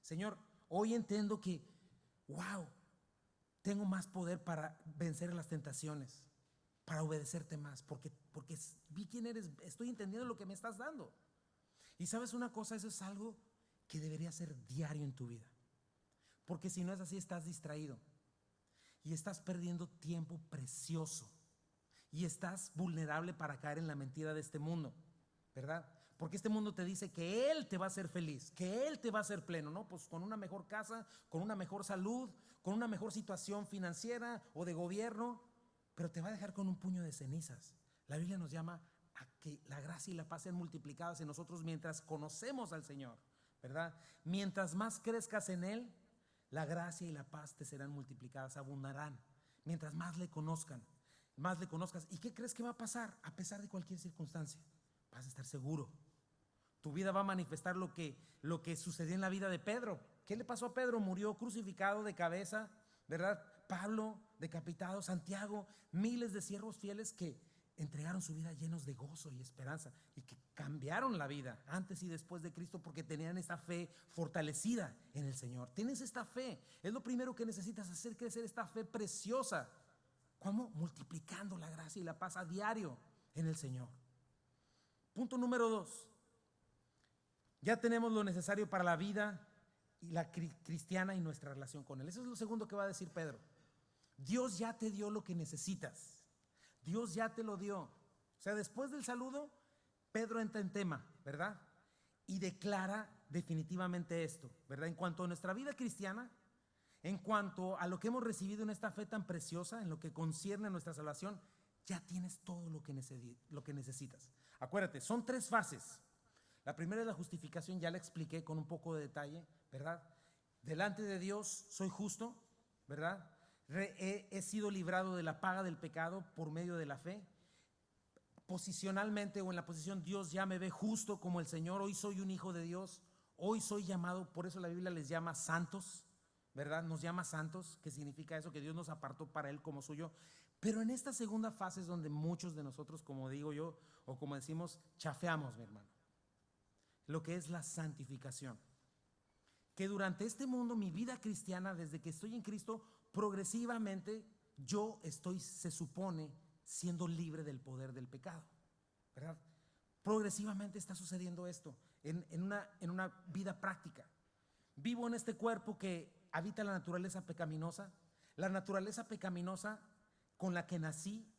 [SPEAKER 1] Señor, hoy entiendo que, wow, tengo más poder para vencer las tentaciones, para obedecerte más, porque vi quién eres, estoy entendiendo lo que me estás dando. Y sabes una cosa, eso es algo que debería ser diario en tu vida, porque si no es así estás distraído y estás perdiendo tiempo precioso y estás vulnerable para caer en la mentira de este mundo, ¿verdad? Porque este mundo te dice que Él te va a hacer feliz, que Él te va a hacer pleno, ¿no? Pues con una mejor casa, con una mejor salud, con una mejor situación financiera o de gobierno, pero te va a dejar con un puño de cenizas. La Biblia nos llama a que la gracia y la paz sean multiplicadas en nosotros mientras conocemos al Señor, ¿verdad? Mientras más crezcas en Él, la gracia y la paz te serán multiplicadas, abundarán. Mientras más le conozcas. ¿Y qué crees que va a pasar? A pesar de cualquier circunstancia, vas a estar seguro. Tu vida va a manifestar lo que sucedió en la vida de Pedro. ¿Qué le pasó a Pedro? Murió crucificado de cabeza, ¿verdad? Pablo decapitado, Santiago, miles de siervos fieles que entregaron su vida llenos de gozo y esperanza y que cambiaron la vida antes y después de Cristo porque tenían esta fe fortalecida en el Señor. Tienes esta fe, es lo primero que necesitas, hacer crecer esta fe preciosa. ¿Cómo? Multiplicando la gracia y la paz a diario en el Señor. Punto número 2. Ya tenemos lo necesario para la vida y la cristiana y nuestra relación con Él. Eso es lo segundo que va a decir Pedro. Dios ya te dio lo que necesitas. Dios ya te lo dio. O sea, después del saludo, Pedro entra en tema, ¿verdad? Y declara definitivamente esto, ¿verdad? En cuanto a nuestra vida cristiana, en cuanto a lo que hemos recibido en esta fe tan preciosa, en lo que concierne a nuestra salvación, ya tienes todo lo que necesitas. Acuérdate, son 3 fases. La primera es la justificación, ya la expliqué con un poco de detalle, ¿verdad? Delante de Dios soy justo, ¿verdad? He sido librado de la paga del pecado por medio de la fe. Posicionalmente o en la posición, Dios ya me ve justo como el Señor. Hoy soy un hijo de Dios. Hoy soy llamado, por eso la Biblia les llama santos, ¿verdad? Nos llama santos, que significa eso, que Dios nos apartó para Él como suyo. Pero en esta segunda fase es donde muchos de nosotros, como digo yo, o como decimos, chafeamos, mi hermano. Lo que es la santificación. Que durante este mundo, mi vida cristiana, desde que estoy en Cristo, progresivamente yo estoy, se supone, siendo libre del poder del pecado, ¿verdad? Progresivamente está sucediendo esto en una vida práctica. Vivo en este cuerpo que habita la naturaleza pecaminosa. La naturaleza pecaminosa con la que nací,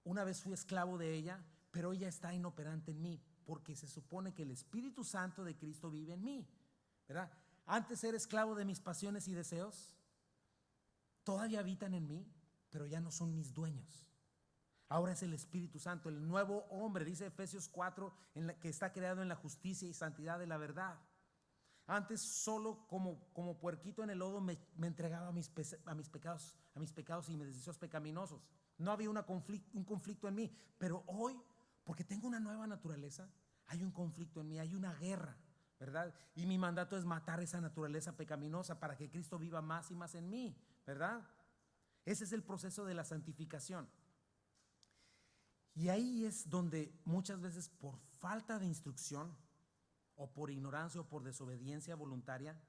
[SPEAKER 1] una vez fui esclavo de ella, pero ella está inoperante en mí, porque se supone que el Espíritu Santo de Cristo vive en mí, ¿verdad? Antes era esclavo de mis pasiones y deseos, todavía habitan en mí, pero ya no son mis dueños. Ahora es el Espíritu Santo, el nuevo hombre, dice Efesios 4, que está creado en la justicia y santidad de la verdad. Antes solo como puerquito en el lodo me entregaba a mis pecados y mis deseos pecaminosos. No había un conflicto en mí, pero hoy, porque tengo una nueva naturaleza, hay un conflicto en mí, hay una guerra, ¿verdad? Y mi mandato es matar esa naturaleza pecaminosa para que Cristo viva más y más en mí, ¿verdad? Ese es el proceso de la santificación. Y ahí es donde muchas veces por falta de instrucción o por ignorancia o por desobediencia voluntaria,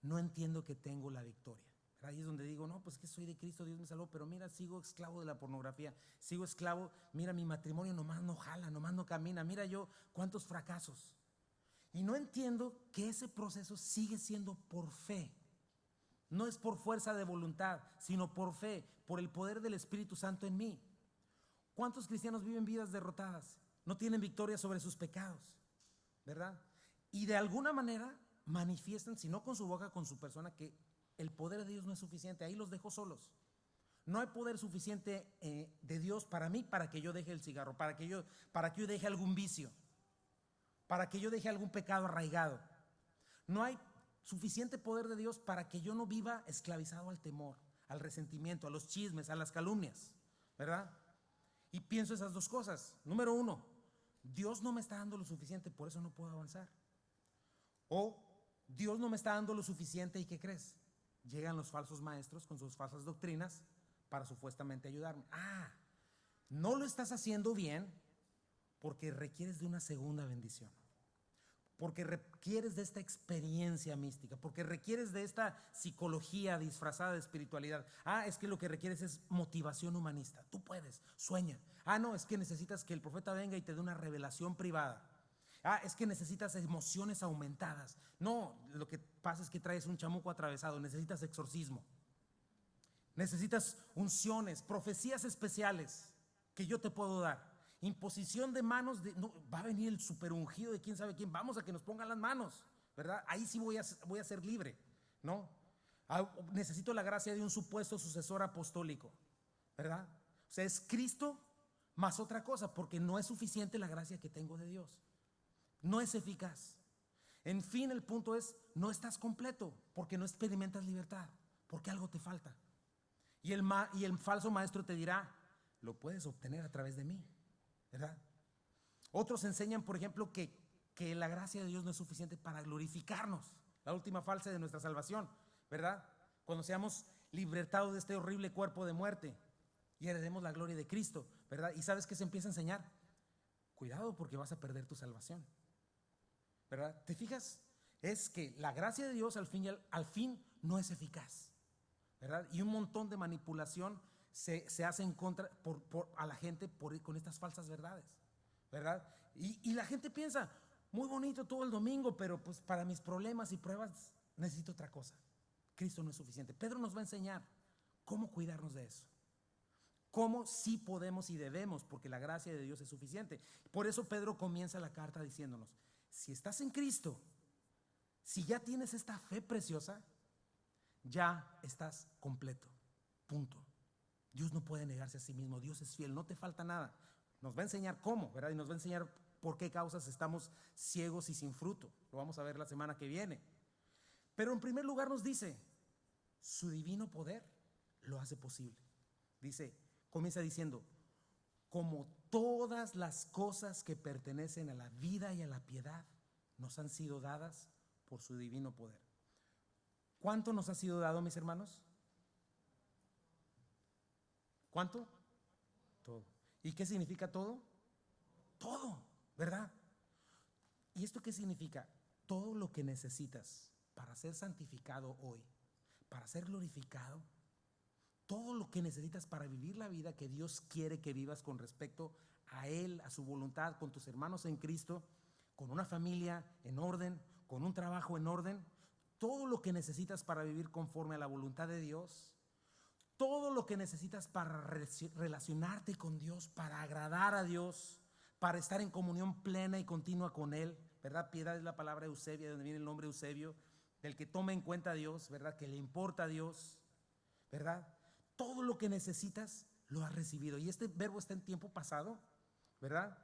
[SPEAKER 1] no entiendo que tengo la victoria. Ahí es donde digo, no, pues que soy de Cristo, Dios me salvó, pero mira, sigo esclavo de la pornografía, sigo esclavo, mira, mi matrimonio nomás no jala, nomás no camina, mira yo cuántos fracasos. Y no entiendo que ese proceso sigue siendo por fe. No es por fuerza de voluntad, sino por fe, por el poder del Espíritu Santo en mí. ¿Cuántos cristianos viven vidas derrotadas? No tienen victoria sobre sus pecados, ¿verdad? Y de alguna manera manifiestan, si no con su boca, con su persona, que el poder de Dios no es suficiente. Ahí los dejo solos. No hay poder suficiente de Dios para mí, para que yo deje el cigarro, para que yo deje algún vicio, para que yo deje algún pecado arraigado. No hay suficiente poder de Dios para que yo no viva esclavizado al temor, al resentimiento, a los chismes, a las calumnias, ¿verdad? Y pienso esas 2 cosas. Número 1, Dios no me está dando lo suficiente, por eso no puedo avanzar. O Dios no me está dando lo suficiente y ¿qué crees? Llegan los falsos maestros con sus falsas doctrinas para supuestamente ayudarme. No lo estás haciendo bien porque requieres de una segunda bendición, porque requieres de esta experiencia mística, porque requieres de esta psicología disfrazada de espiritualidad. Es que lo que requieres es motivación humanista. Tú puedes, sueña. No, es que necesitas que el profeta venga y te dé una revelación privada. Es que necesitas emociones aumentadas. No, lo que pasa es que traes un chamuco atravesado, necesitas exorcismo. Necesitas unciones, profecías especiales que yo te puedo dar. Imposición de manos, no, va a venir el superungido de quién sabe quién, vamos a que nos pongan las manos, ¿verdad? Ahí sí voy a ser libre, ¿no? Necesito la gracia de un supuesto sucesor apostólico, ¿verdad? O sea, es Cristo más otra cosa, porque no es suficiente la gracia que tengo de Dios. No es eficaz. En fin, el punto es, no estás completo porque no experimentas libertad, porque algo te falta. Y el falso maestro te dirá, lo puedes obtener a través de mí, ¿verdad? Otros enseñan, por ejemplo, que la gracia de Dios no es suficiente para glorificarnos, la última fase de nuestra salvación, ¿verdad? Cuando seamos libertados de este horrible cuerpo de muerte y heredemos la gloria de Cristo, ¿verdad? ¿Y sabes qué se empieza a enseñar? Cuidado porque vas a perder tu salvación, ¿verdad? ¿Te fijas? Es que la gracia de Dios al fin no es eficaz, ¿verdad? Y un montón de manipulación se hace en contra a la gente con estas falsas verdades, ¿verdad? Y la gente piensa, muy bonito todo el domingo, pero pues para mis problemas y pruebas necesito otra cosa. Cristo no es suficiente. Pedro nos va a enseñar cómo cuidarnos de eso, cómo sí podemos y debemos, porque la gracia de Dios es suficiente. Por eso Pedro comienza la carta diciéndonos, si estás en Cristo, si ya tienes esta fe preciosa, ya estás completo, punto. Dios no puede negarse a sí mismo, Dios es fiel, no te falta nada. Nos va a enseñar cómo, ¿verdad? Y nos va a enseñar por qué causas estamos ciegos y sin fruto. Lo vamos a ver la semana que viene. Pero en primer lugar nos dice, su divino poder lo hace posible. Comienza diciendo, como todas las cosas que pertenecen a la vida y a la piedad nos han sido dadas por su divino poder. ¿Cuánto nos ha sido dado, mis hermanos? ¿Cuánto? Todo. ¿Y qué significa todo? Todo, ¿verdad? ¿Y esto qué significa? Todo lo que necesitas para ser santificado hoy, para ser glorificado, todo lo que necesitas para vivir la vida que Dios quiere que vivas con respecto a Él, a su voluntad, con tus hermanos en Cristo, con una familia en orden, con un trabajo en orden, todo lo que necesitas para vivir conforme a la voluntad de Dios, todo lo que necesitas para relacionarte con Dios, para agradar a Dios, para estar en comunión plena y continua con Él, ¿verdad? Piedad es la palabra Eusebia, de donde viene el nombre Eusebio, del que toma en cuenta a Dios, ¿verdad? Que le importa a Dios, ¿verdad? Todo lo que necesitas lo has recibido. Y este verbo está en tiempo pasado, ¿verdad?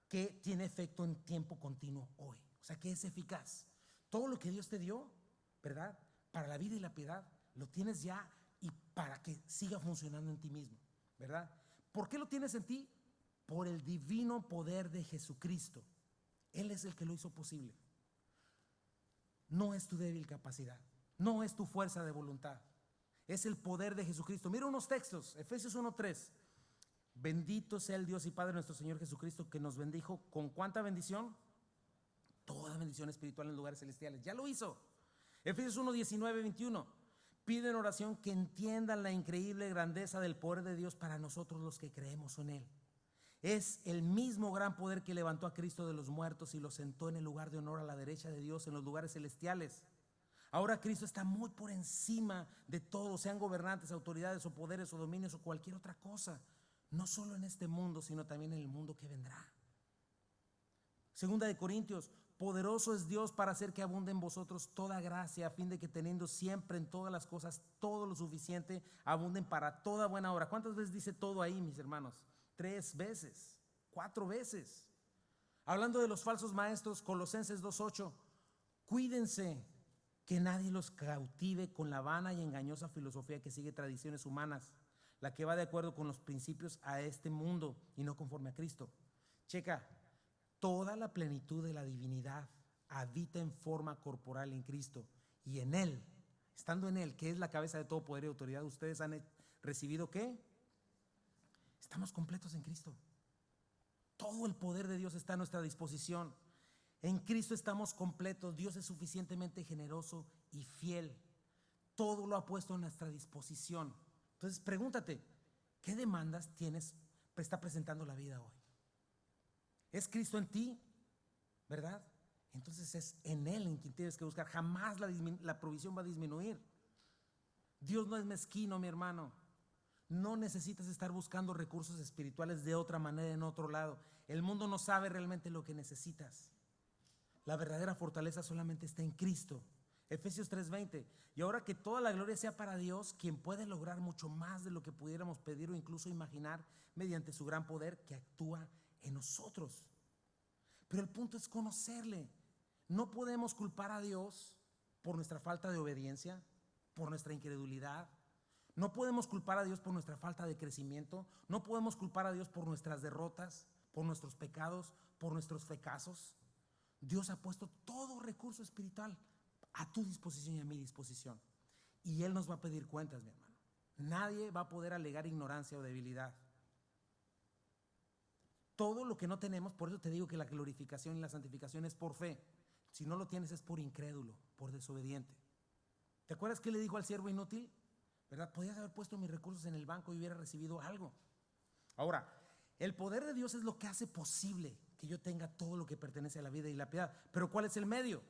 [SPEAKER 1] Que tiene efecto en tiempo continuo hoy. O sea, que es eficaz. Todo lo que Dios te dio, ¿verdad? Para la vida y la piedad, lo tienes ya y para que siga funcionando en ti mismo, ¿verdad? ¿Por qué lo tienes en ti? Por el divino poder de Jesucristo. Él es el que lo hizo posible. No es tu débil capacidad, no es tu fuerza de voluntad, es el poder de Jesucristo. Mira unos textos, Efesios 1:3. Bendito sea el Dios y Padre nuestro Señor Jesucristo, que nos bendijo con ¿cuánta bendición? Toda bendición espiritual en lugares celestiales. Ya lo hizo. Efesios 1:19-21. Pide en oración que entiendan la increíble grandeza del poder de Dios para nosotros los que creemos en Él. Es el mismo gran poder que levantó a Cristo de los muertos y lo sentó en el lugar de honor a la derecha de Dios en los lugares celestiales. Ahora Cristo está muy por encima de todo, sean gobernantes, autoridades o poderes o dominios o cualquier otra cosa. No solo en este mundo, sino también en el mundo que vendrá. Segunda de Corintios, poderoso es Dios para hacer que abunde en vosotros toda gracia, a fin de que teniendo siempre en todas las cosas todo lo suficiente, abunden para toda buena obra. ¿Cuántas veces dice todo ahí, mis hermanos? 3 veces, 4 veces. Hablando de los falsos maestros, Colosenses 2:8, cuídense que nadie los cautive con la vana y engañosa filosofía que sigue tradiciones humanas, la que va de acuerdo con los principios a este mundo y no conforme a Cristo. Checa, toda la plenitud de la divinidad habita en forma corporal en Cristo y en Él, estando en Él, que es la cabeza de todo poder y autoridad, ustedes han recibido ¿qué? Estamos completos en Cristo. Todo el poder de Dios está a nuestra disposición. En Cristo estamos completos. Dios es suficientemente generoso y fiel. Todo lo ha puesto a nuestra disposición. Entonces pregúntate, ¿qué demandas está presentando la vida hoy? ¿Es Cristo en ti? ¿Verdad? Entonces es en Él en quien tienes que buscar. Jamás la provisión va a disminuir. Dios no es mezquino, mi hermano. No necesitas estar buscando recursos espirituales de otra manera en otro lado. El mundo no sabe realmente lo que necesitas. La verdadera fortaleza solamente está en Cristo. Efesios 3:20. Y ahora que toda la gloria sea para Dios, quien puede lograr mucho más de lo que pudiéramos pedir o incluso imaginar mediante su gran poder que actúa en nosotros. Pero el punto es conocerle. No podemos culpar a Dios por nuestra falta de obediencia, por nuestra incredulidad. No podemos culpar a Dios por nuestra falta de crecimiento. No podemos culpar a Dios por nuestras derrotas, por nuestros pecados, por nuestros fracasos. Dios ha puesto todo recurso espiritual a tu disposición y a mi disposición. Y Él nos va a pedir cuentas, mi hermano. Nadie va a poder alegar ignorancia o debilidad. Todo lo que no tenemos, por eso te digo que la glorificación y la santificación es por fe. Si no lo tienes es por incrédulo, por desobediente. ¿Te acuerdas qué le dijo al siervo inútil? ¿Verdad? Podías haber puesto mis recursos en el banco y hubiera recibido algo. Ahora, el poder de Dios es lo que hace posible que yo tenga todo lo que pertenece a la vida y la piedad. Pero ¿cuál es el medio?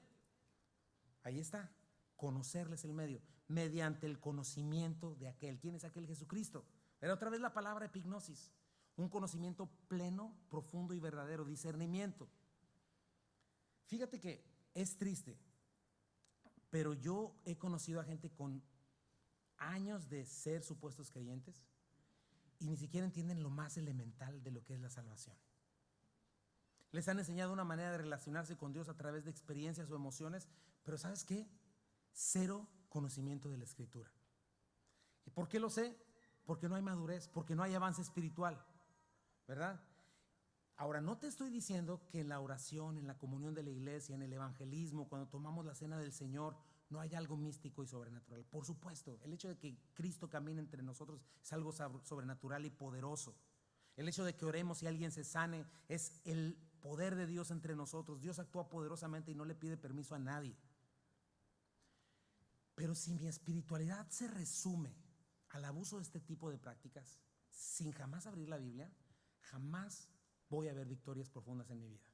[SPEAKER 1] Ahí está, conocerles el medio, mediante el conocimiento de aquel. ¿Quién es aquel? Jesucristo. Pero otra vez la palabra epignosis, un conocimiento pleno, profundo y verdadero, discernimiento. Fíjate que es triste, pero yo he conocido a gente con años de ser supuestos creyentes y ni siquiera entienden lo más elemental de lo que es la salvación. Les han enseñado una manera de relacionarse con Dios a través de experiencias o emociones, pero ¿sabes qué? Cero conocimiento de la Escritura. ¿Y por qué lo sé? Porque no hay madurez, porque no hay avance espiritual, ¿verdad? Ahora, no te estoy diciendo que en la oración, en la comunión de la iglesia, en el evangelismo, cuando tomamos la cena del Señor, no hay algo místico y sobrenatural. Por supuesto, el hecho de que Cristo camine entre nosotros es algo sobrenatural y poderoso. El hecho de que oremos y alguien se sane es el poder de Dios entre nosotros. Dios actúa poderosamente y no le pide permiso a nadie. Pero si mi espiritualidad se resume al abuso de este tipo de prácticas, sin jamás abrir la Biblia, jamás voy a ver victorias profundas en mi vida.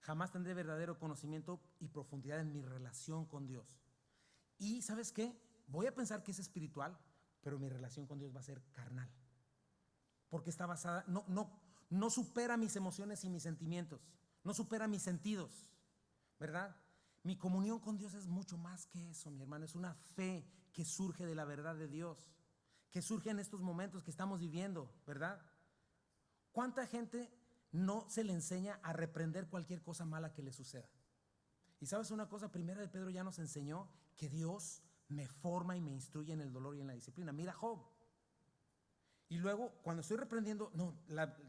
[SPEAKER 1] Jamás tendré verdadero conocimiento y profundidad en mi relación con Dios. Y ¿sabes qué? Voy a pensar que es espiritual, pero mi relación con Dios va a ser carnal. Porque está basada, no supera mis emociones y mis sentimientos, no supera mis sentidos, ¿verdad? Mi comunión con Dios es mucho más que eso, mi hermano. Es una fe que surge de la verdad de Dios, que surge en estos momentos que estamos viviendo, ¿verdad? ¿Cuánta gente no se le enseña a reprender cualquier cosa mala que le suceda? Y sabes una cosa, Primera de Pedro ya nos enseñó que Dios me forma y me instruye en el dolor y en la disciplina. Mira Job. Y luego cuando estoy reprendiendo,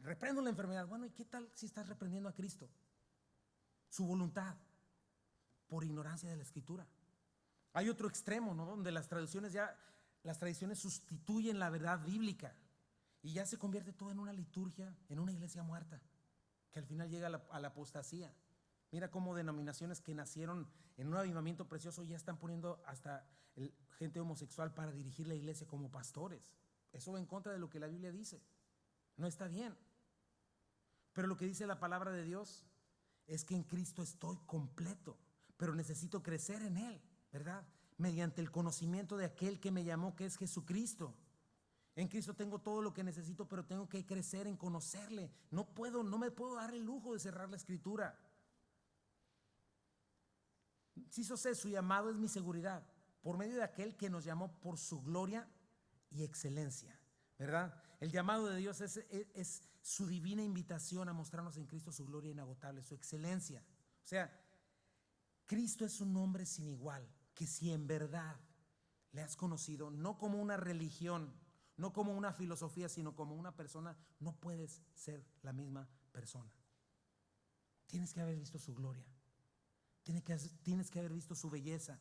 [SPEAKER 1] reprendo la enfermedad. Bueno, ¿y qué tal si estás reprendiendo a Cristo? Su voluntad, por ignorancia de la Escritura. Hay otro extremo, ¿no? Donde las tradiciones sustituyen la verdad bíblica. Y ya se convierte todo en una liturgia, en una iglesia muerta, que al final llega a la apostasía. Mira cómo denominaciones que nacieron en un avivamiento precioso ya están poniendo hasta gente homosexual para dirigir la iglesia como pastores. Eso va en contra de lo que la Biblia dice. No está bien. Pero lo que dice la palabra de Dios es que en Cristo estoy completo, pero necesito crecer en Él, ¿verdad? Mediante el conocimiento de aquel que me llamó, que es Jesucristo. En Cristo tengo todo lo que necesito, pero tengo que crecer en conocerle. No me puedo dar el lujo de cerrar la Escritura. Ciso C, su llamado es mi seguridad, por medio de aquel que nos llamó por su gloria y excelencia, ¿verdad? El llamado de Dios es su divina invitación a mostrarnos en Cristo su gloria inagotable, su excelencia. O sea, Cristo es un nombre sin igual, que si en verdad le has conocido, no como una religión, no como una filosofía, sino como una persona, no puedes ser la misma persona. Tienes que haber visto su gloria. tienes que haber visto su belleza,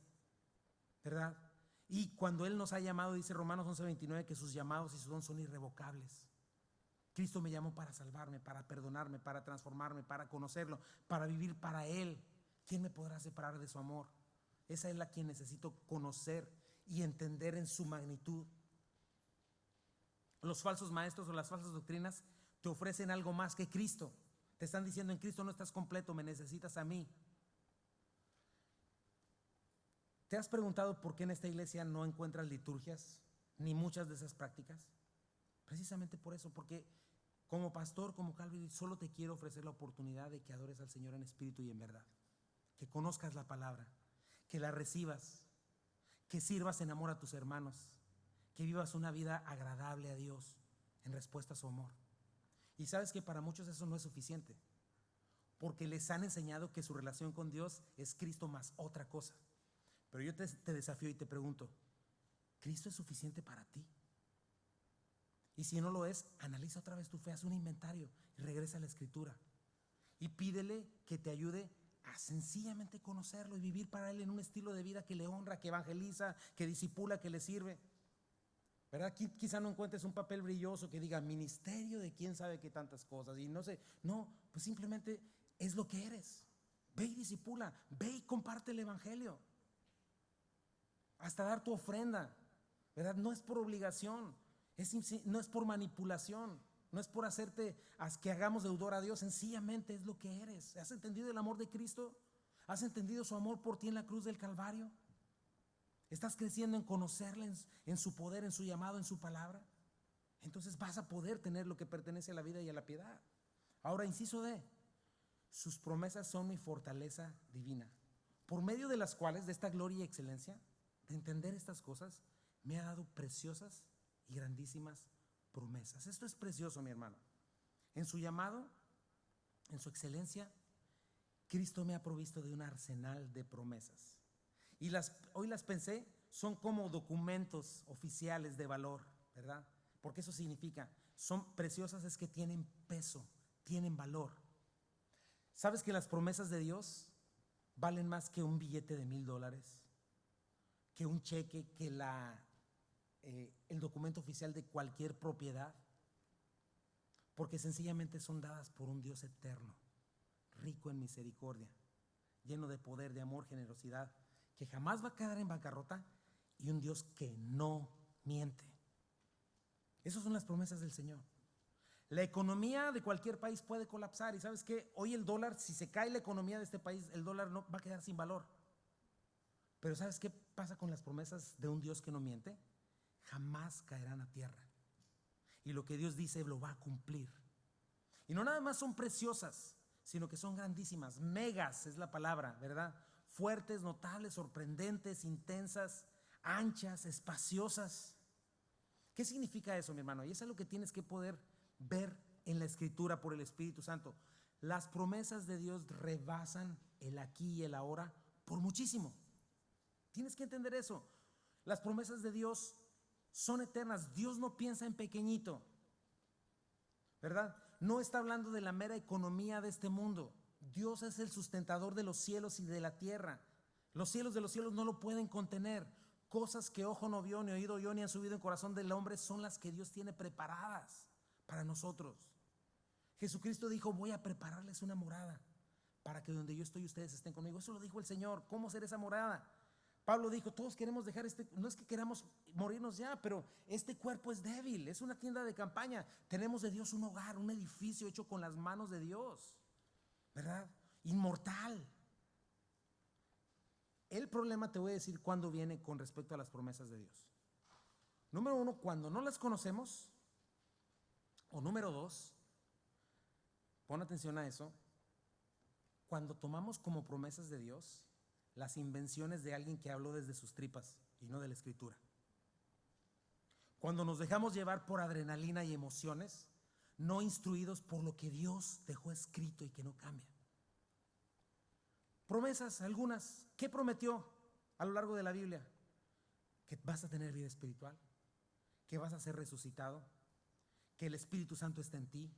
[SPEAKER 1] ¿verdad? Y cuando Él nos ha llamado, dice Romanos 11:29, que sus llamados y su don son irrevocables. Cristo me llamó para salvarme, para perdonarme, para transformarme, para conocerlo, para vivir para Él. ¿Quién me podrá separar de su amor? Esa es la quien necesito conocer y entender en su magnitud. Los falsos maestros o las falsas doctrinas te ofrecen algo más que Cristo. Te están diciendo: en Cristo no estás completo, me necesitas a mí. ¿Te has preguntado por qué en esta iglesia no encuentras liturgias ni muchas de esas prácticas? Precisamente por eso, porque como pastor, como Calvary, solo te quiero ofrecer la oportunidad de que adores al Señor en espíritu y en verdad, que conozcas la palabra, que la recibas, que sirvas en amor a tus hermanos, que vivas una vida agradable a Dios en respuesta a su amor. Y sabes que para muchos eso no es suficiente, porque les han enseñado que su relación con Dios es Cristo más otra cosa. Pero yo te desafío y te pregunto: ¿Cristo es suficiente para ti? Y si no lo es, analiza otra vez tu fe, haz un inventario y regresa a la Escritura y pídele que te ayude a sencillamente conocerlo y vivir para Él en un estilo de vida que le honra, que evangeliza, que discipula, que le sirve, ¿verdad? Quizá no encuentres un papel brilloso que diga ministerio de quién sabe qué tantas cosas y no sé, no, pues simplemente es lo que eres. Ve y discipula, ve y comparte el evangelio, hasta dar tu ofrenda, ¿verdad? No es por obligación, no es por manipulación, no es por hacerte que hagamos deudor a Dios, sencillamente es lo que eres. ¿Has entendido el amor de Cristo? ¿Has entendido su amor por ti en la cruz del Calvario? ¿Estás creciendo en conocerle, en su poder, en su llamado, en su palabra? Entonces vas a poder tener lo que pertenece a la vida y a la piedad. Ahora, inciso D: sus promesas son mi fortaleza divina, por medio de las cuales, de esta gloria y excelencia, de entender estas cosas, me ha dado preciosas y grandísimas promesas. Esto es precioso, mi hermano. En su llamado, en su excelencia, Cristo me ha provisto de un arsenal de promesas. Y hoy las pensé, son como documentos oficiales de valor, ¿verdad? Porque eso significa, son preciosas, es que tienen peso, tienen valor. ¿Sabes que las promesas de Dios valen más que un billete de $1,000, que un cheque, que el documento oficial de cualquier propiedad? Porque sencillamente son dadas por un Dios eterno, rico en misericordia, lleno de poder, de amor, generosidad, que jamás va a quedar en bancarrota, y un Dios que no miente. Esas son las promesas del Señor. La economía de cualquier país puede colapsar, y ¿sabes qué? Hoy el dólar, si se cae la economía de este país, el dólar no va a quedar sin valor. Pero ¿sabes qué pasa con las promesas de un Dios que no miente? Jamás caerán a tierra, y lo que Dios dice lo va a cumplir. Y no nada más son preciosas, sino que son grandísimas, megas es la palabra, ¿verdad? Fuertes, notables, sorprendentes, intensas, anchas, espaciosas. ¿Qué significa eso, mi hermano? Y eso es lo que tienes que poder ver en la Escritura por el Espíritu Santo. Las promesas de Dios rebasan el aquí y el ahora por muchísimo. Tienes que entender eso. Las promesas de Dios son eternas. Dios no piensa en pequeñito, ¿verdad? No está hablando de la mera economía de este mundo. Dios es el sustentador de los cielos y de la tierra. Los cielos de los cielos no lo pueden contener. Cosas que ojo no vio, ni oído oyó, ni han subido en corazón del hombre, son las que Dios tiene preparadas para nosotros. Jesucristo dijo: voy a prepararles una morada, para que donde yo estoy ustedes estén conmigo. Eso lo dijo el Señor. ¿Cómo ser esa morada? Pablo dijo: todos queremos dejar no es que queramos morirnos ya, pero este cuerpo es débil, es una tienda de campaña. Tenemos de Dios un hogar, un edificio hecho con las manos de Dios, ¿verdad? Inmortal. El problema, te voy a decir cuándo viene con respecto a las promesas de Dios. Número uno, cuando no las conocemos. O número dos, pon atención a eso, cuando tomamos como promesas de Dios las invenciones de alguien que habló desde sus tripas y no de la Escritura. Cuando nos dejamos llevar por adrenalina y emociones, no instruidos por lo que Dios dejó escrito y que no cambia. Promesas, algunas. ¿Qué prometió a lo largo de la Biblia? Que vas a tener vida espiritual, que vas a ser resucitado, que el Espíritu Santo está en ti,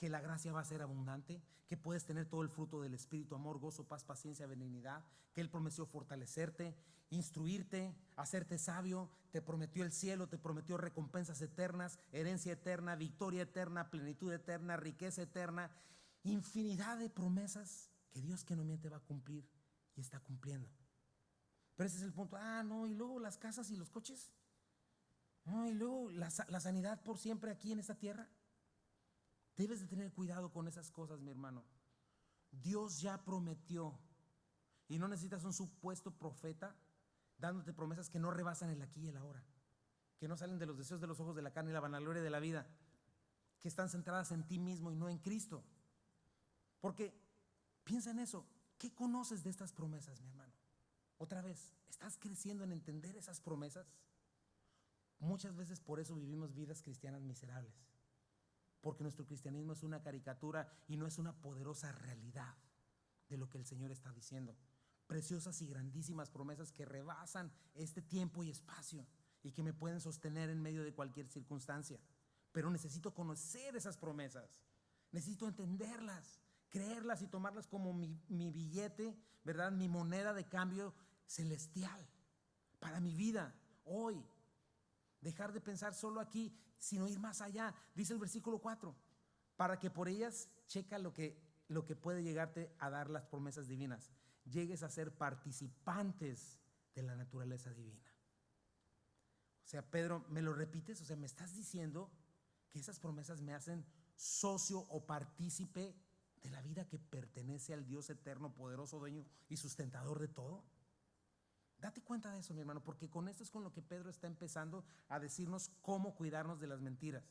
[SPEAKER 1] que la gracia va a ser abundante, que puedes tener todo el fruto del Espíritu, amor, gozo, paz, paciencia, benignidad, que Él prometió fortalecerte, instruirte, hacerte sabio, te prometió el cielo, te prometió recompensas eternas, herencia eterna, victoria eterna, plenitud eterna, riqueza eterna, infinidad de promesas que Dios, que no miente, va a cumplir y está cumpliendo. Pero ese es el punto. No, y luego las casas y los coches. No, y luego la sanidad por siempre aquí en esta tierra. Debes de tener cuidado con esas cosas, mi hermano. Dios ya prometió, y no necesitas un supuesto profeta dándote promesas que no rebasan el aquí y el ahora, que no salen de los deseos de los ojos de la carne y la vanagloria de la vida, que están centradas en ti mismo y no en Cristo. Porque piensa en eso. ¿Qué conoces de estas promesas, mi hermano? Otra vez, ¿estás creciendo en entender esas promesas? Muchas veces por eso vivimos vidas cristianas miserables, porque nuestro cristianismo es una caricatura y no es una poderosa realidad de lo que el Señor está diciendo. Preciosas y grandísimas promesas que rebasan este tiempo y espacio y que me pueden sostener en medio de cualquier circunstancia. Pero necesito conocer esas promesas, necesito entenderlas, creerlas y tomarlas como mi billete, ¿verdad? Mi moneda de cambio celestial para mi vida hoy. Dejar de pensar solo aquí, sino ir más allá. Dice el versículo 4, para que por ellas, checa lo que puede llegarte a dar las promesas divinas, llegues a ser participantes de la naturaleza divina. O sea, Pedro, ¿me lo repites? O sea, ¿me estás diciendo que esas promesas me hacen socio o partícipe de la vida que pertenece al Dios eterno, poderoso, dueño y sustentador de todo? Date cuenta de eso, mi hermano, porque con esto es con lo que Pedro está empezando a decirnos cómo cuidarnos de las mentiras,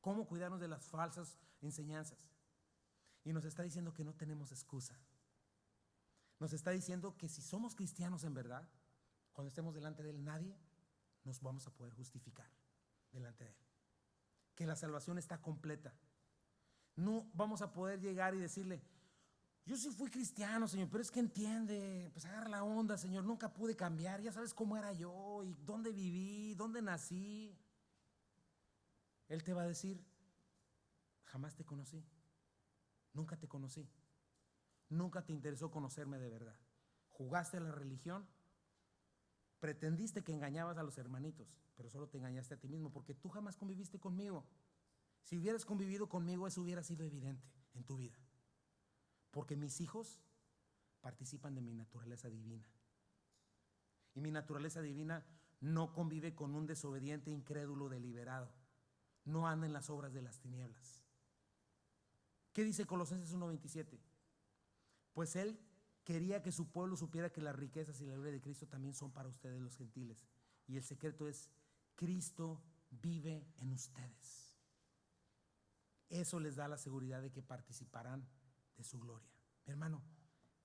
[SPEAKER 1] cómo cuidarnos de las falsas enseñanzas. Y nos está diciendo que no tenemos excusa. Nos está diciendo que si somos cristianos en verdad, cuando estemos delante de Él, nadie nos vamos a poder justificar delante de Él. Que la salvación está completa. No vamos a poder llegar y decirle: yo sí fui cristiano, Señor, pero es que entiende, pues agarra la onda, Señor, nunca pude cambiar, ya sabes cómo era yo y dónde viví, dónde nací. Él te va a decir: jamás te conocí, nunca te conocí, nunca te interesó conocerme de verdad. Jugaste a la religión, pretendiste que engañabas a los hermanitos, pero solo te engañaste a ti mismo, porque tú jamás conviviste conmigo. Si hubieras convivido conmigo, eso hubiera sido evidente en tu vida. Porque mis hijos participan de mi naturaleza divina. Y mi naturaleza divina no convive con un desobediente incrédulo deliberado. No anda en las obras de las tinieblas. ¿Qué dice Colosenses 1:27? Pues Él quería que su pueblo supiera que las riquezas y la gloria de Cristo también son para ustedes los gentiles. Y el secreto es: Cristo vive en ustedes. Eso les da la seguridad de que participarán de su gloria. Mi hermano,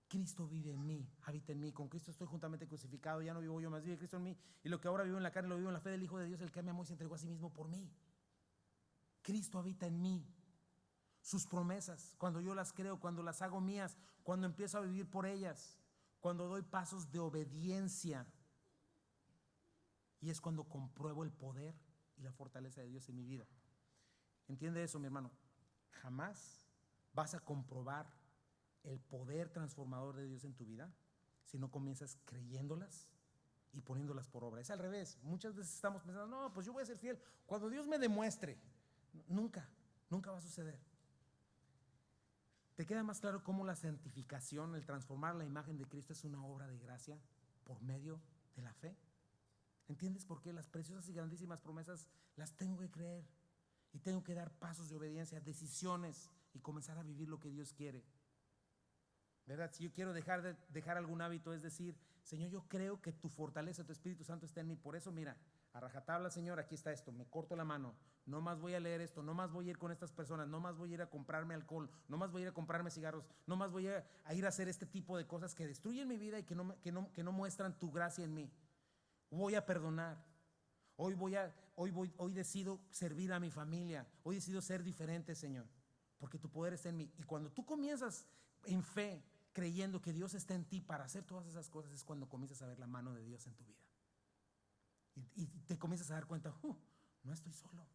[SPEAKER 1] Cristo vive en mí, habita en mí. Con Cristo estoy juntamente crucificado. Ya no vivo yo, más vive Cristo en mí. Y lo que ahora vivo en la carne lo vivo en la fe del Hijo de Dios, el que me amó y se entregó a sí mismo por mí. Cristo habita en mí. Sus promesas, cuando yo las creo, cuando las hago mías, cuando empiezo a vivir por ellas, cuando doy pasos de obediencia, y es cuando compruebo el poder y la fortaleza de Dios en mi vida. ¿Entiende eso, mi hermano? Jamás vas a comprobar el poder transformador de Dios en tu vida si no comienzas creyéndolas y poniéndolas por obra. Es al revés. Muchas veces estamos pensando: no, pues yo voy a ser fiel cuando Dios me demuestre. Nunca va a suceder. ¿Te queda más claro cómo la santificación, el transformar la imagen de Cristo, es una obra de gracia por medio de la fe? ¿Entiendes por qué las preciosas y grandísimas promesas las tengo que creer? Y tengo que dar pasos de obediencia, decisiones, y comenzar a vivir lo que Dios quiere. ¿Verdad? Si yo quiero dejar algún hábito, es decir: Señor, yo creo que tu fortaleza, tu Espíritu Santo está en mí. Por eso, mira, a rajatabla, Señor, aquí está esto, me corto la mano, no más voy a leer esto, no más voy a ir con estas personas, no más voy a ir a comprarme alcohol, no más voy a ir a comprarme cigarros, no más voy a ir a hacer este tipo de cosas que destruyen mi vida y que no muestran tu gracia en mí. Voy a perdonar. Hoy decido servir a mi familia. Hoy decido ser diferente, Señor, porque tu poder está en mí. Y cuando tú comienzas en fe, creyendo que Dios está en ti para hacer todas esas cosas, es cuando comienzas a ver la mano de Dios en tu vida. Y te comienzas a dar cuenta: no estoy solo.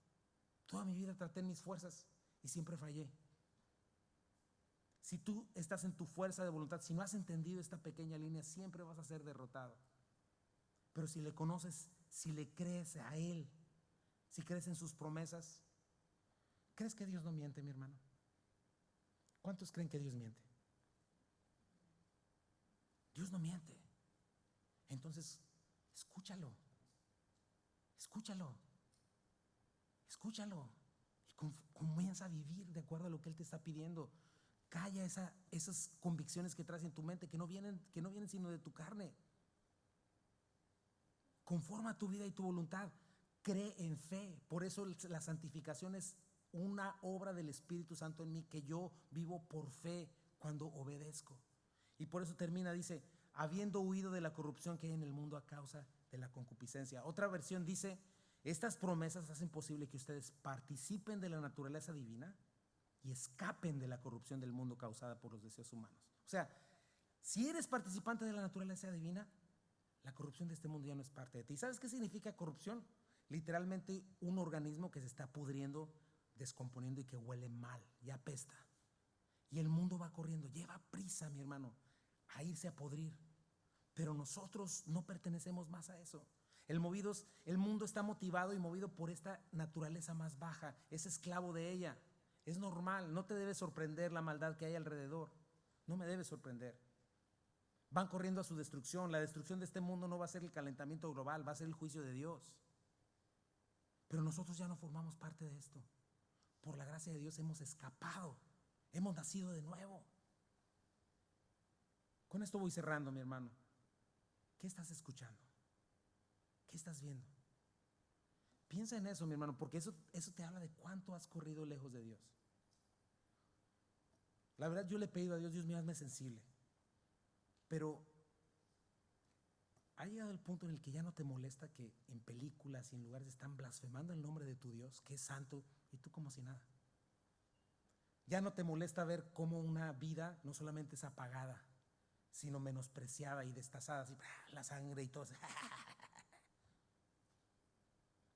[SPEAKER 1] Toda mi vida traté en mis fuerzas y siempre fallé. Si tú estás en tu fuerza de voluntad, si no has entendido esta pequeña línea, siempre vas a ser derrotado. Pero si le conoces, si le crees a Él, si crees en sus promesas, ¿crees que Dios no miente, mi hermano? ¿Cuántos creen que Dios miente? Dios no miente. Entonces, escúchalo. Escúchalo. Escúchalo. Y comienza a vivir de acuerdo a lo que Él te está pidiendo. Calla esas convicciones que traes en tu mente que no vienen sino de tu carne. Conforma tu vida y tu voluntad. Cree en fe. Por eso la santificación es una obra del Espíritu Santo en mí, que yo vivo por fe cuando obedezco. Y por eso termina, dice, habiendo huido de la corrupción que hay en el mundo a causa de la concupiscencia. Otra versión dice, estas promesas hacen posible que ustedes participen de la naturaleza divina y escapen de la corrupción del mundo causada por los deseos humanos. O sea, si eres participante de la naturaleza divina, la corrupción de este mundo ya no es parte de ti. ¿Sabes qué significa corrupción? Literalmente un organismo que se está pudriendo, descomponiendo y que huele mal y apesta. Y el mundo va corriendo, lleva prisa, mi hermano, a irse a podrir. Pero nosotros no pertenecemos más a eso. El mundo está motivado y movido por esta naturaleza más baja, es esclavo de ella. Es normal, no te debe sorprender la maldad que hay alrededor. No me debe sorprender. Van corriendo a su destrucción. La destrucción de este mundo no va a ser el calentamiento global, va a ser el juicio de Dios. Pero nosotros ya no formamos parte de esto. Por la gracia de Dios hemos escapado, hemos nacido de nuevo. Con esto voy cerrando, mi hermano. ¿Qué estás escuchando? ¿Qué estás viendo? Piensa en eso, mi hermano, porque eso te habla de cuánto has corrido lejos de Dios. La verdad, yo le he pedido a Dios, Dios mío, hazme sensible. Pero ha llegado el punto en el que ya no te molesta que en películas y en lugares están blasfemando el nombre de tu Dios, que es santo, y tú como si nada. Ya no te molesta ver cómo una vida no solamente es apagada, sino menospreciada y destazada, así, la sangre y todo.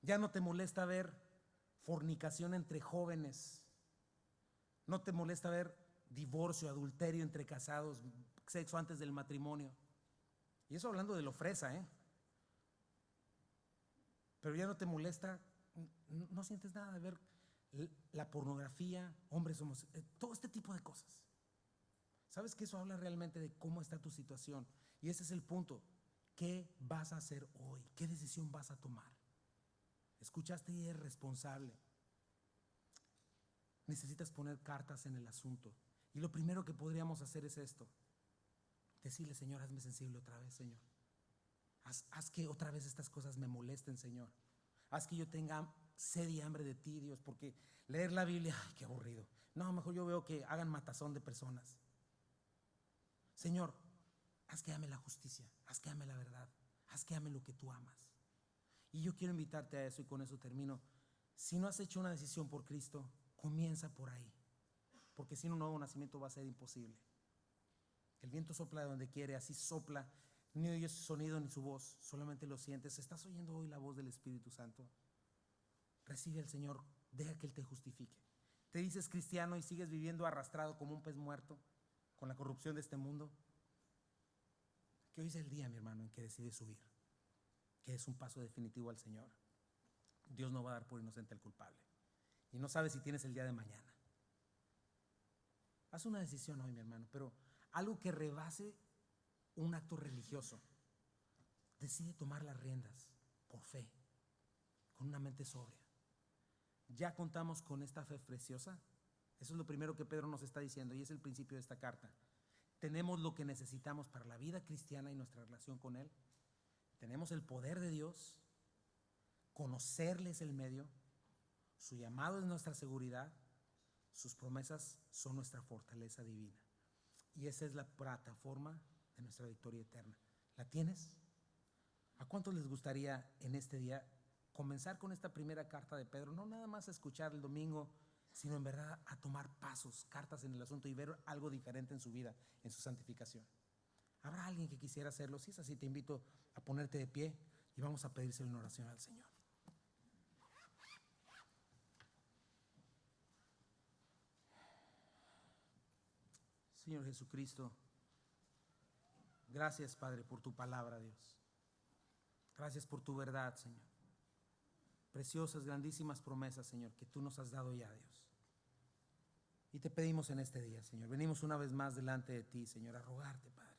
[SPEAKER 1] Ya no te molesta ver fornicación entre jóvenes. No te molesta ver divorcio, adulterio entre casados, sexo antes del matrimonio. Y eso hablando de lo fresa, ¿eh? Pero ya no te molesta, no sientes nada de ver la pornografía, hombres homosexuales, todo este tipo de cosas. ¿Sabes que eso habla realmente de cómo está tu situación? Y ese es el punto. ¿Qué vas a hacer hoy? ¿Qué decisión vas a tomar? Escuchaste y eres responsable. Necesitas poner cartas en el asunto. Y lo primero que podríamos hacer es esto. Decirle, Señor, hazme sensible otra vez, Señor. Haz que otra vez estas cosas me molesten, Señor. Haz que yo tenga sed y hambre de ti, Dios, porque leer la Biblia, ay, qué aburrido. No, mejor yo veo que hagan matazón de personas. Señor, haz que ame la justicia, haz que ame la verdad, haz que ame lo que tú amas. Y yo quiero invitarte a eso y con eso termino. Si no has hecho una decisión por Cristo, comienza por ahí, porque sin un nuevo nacimiento va a ser imposible. El viento sopla de donde quiere, así sopla, ni oyes su sonido ni su voz, solamente lo sientes. ¿Estás oyendo hoy la voz del Espíritu Santo? Recibe al Señor, deja que Él te justifique. Te dices cristiano y sigues viviendo arrastrado como un pez muerto con la corrupción de este mundo. Que hoy es el día, mi hermano, en que decides subir, que es un paso definitivo al Señor. Dios no va a dar por inocente al culpable y no sabes si tienes el día de mañana. Haz una decisión hoy, mi hermano, pero algo que rebase un acto religioso. Decide tomar las riendas por fe, con una mente sobria. Ya contamos con esta fe preciosa. Eso es lo primero que Pedro nos está diciendo y es el principio de esta carta. Tenemos lo que necesitamos para la vida cristiana y nuestra relación con Él. Tenemos el poder de Dios, conocerle es el medio, su llamado es nuestra seguridad, sus promesas son nuestra fortaleza divina. Y esa es la plataforma de nuestra victoria eterna. ¿La tienes? ¿A cuántos les gustaría en este día comenzar con esta primera carta de Pedro? No nada más a escuchar el domingo, sino en verdad a tomar pasos, cartas en el asunto y ver algo diferente en su vida, en su santificación. ¿Habrá alguien que quisiera hacerlo? Si es así, te invito a ponerte de pie y vamos a pedírselo en oración al Señor. Señor Jesucristo, gracias, Padre, por tu palabra, Dios. Gracias por tu verdad, Señor. Preciosas, grandísimas promesas, Señor, que tú nos has dado ya, Dios. Y te pedimos en este día, Señor, venimos una vez más delante de ti, Señor, a rogarte, Padre.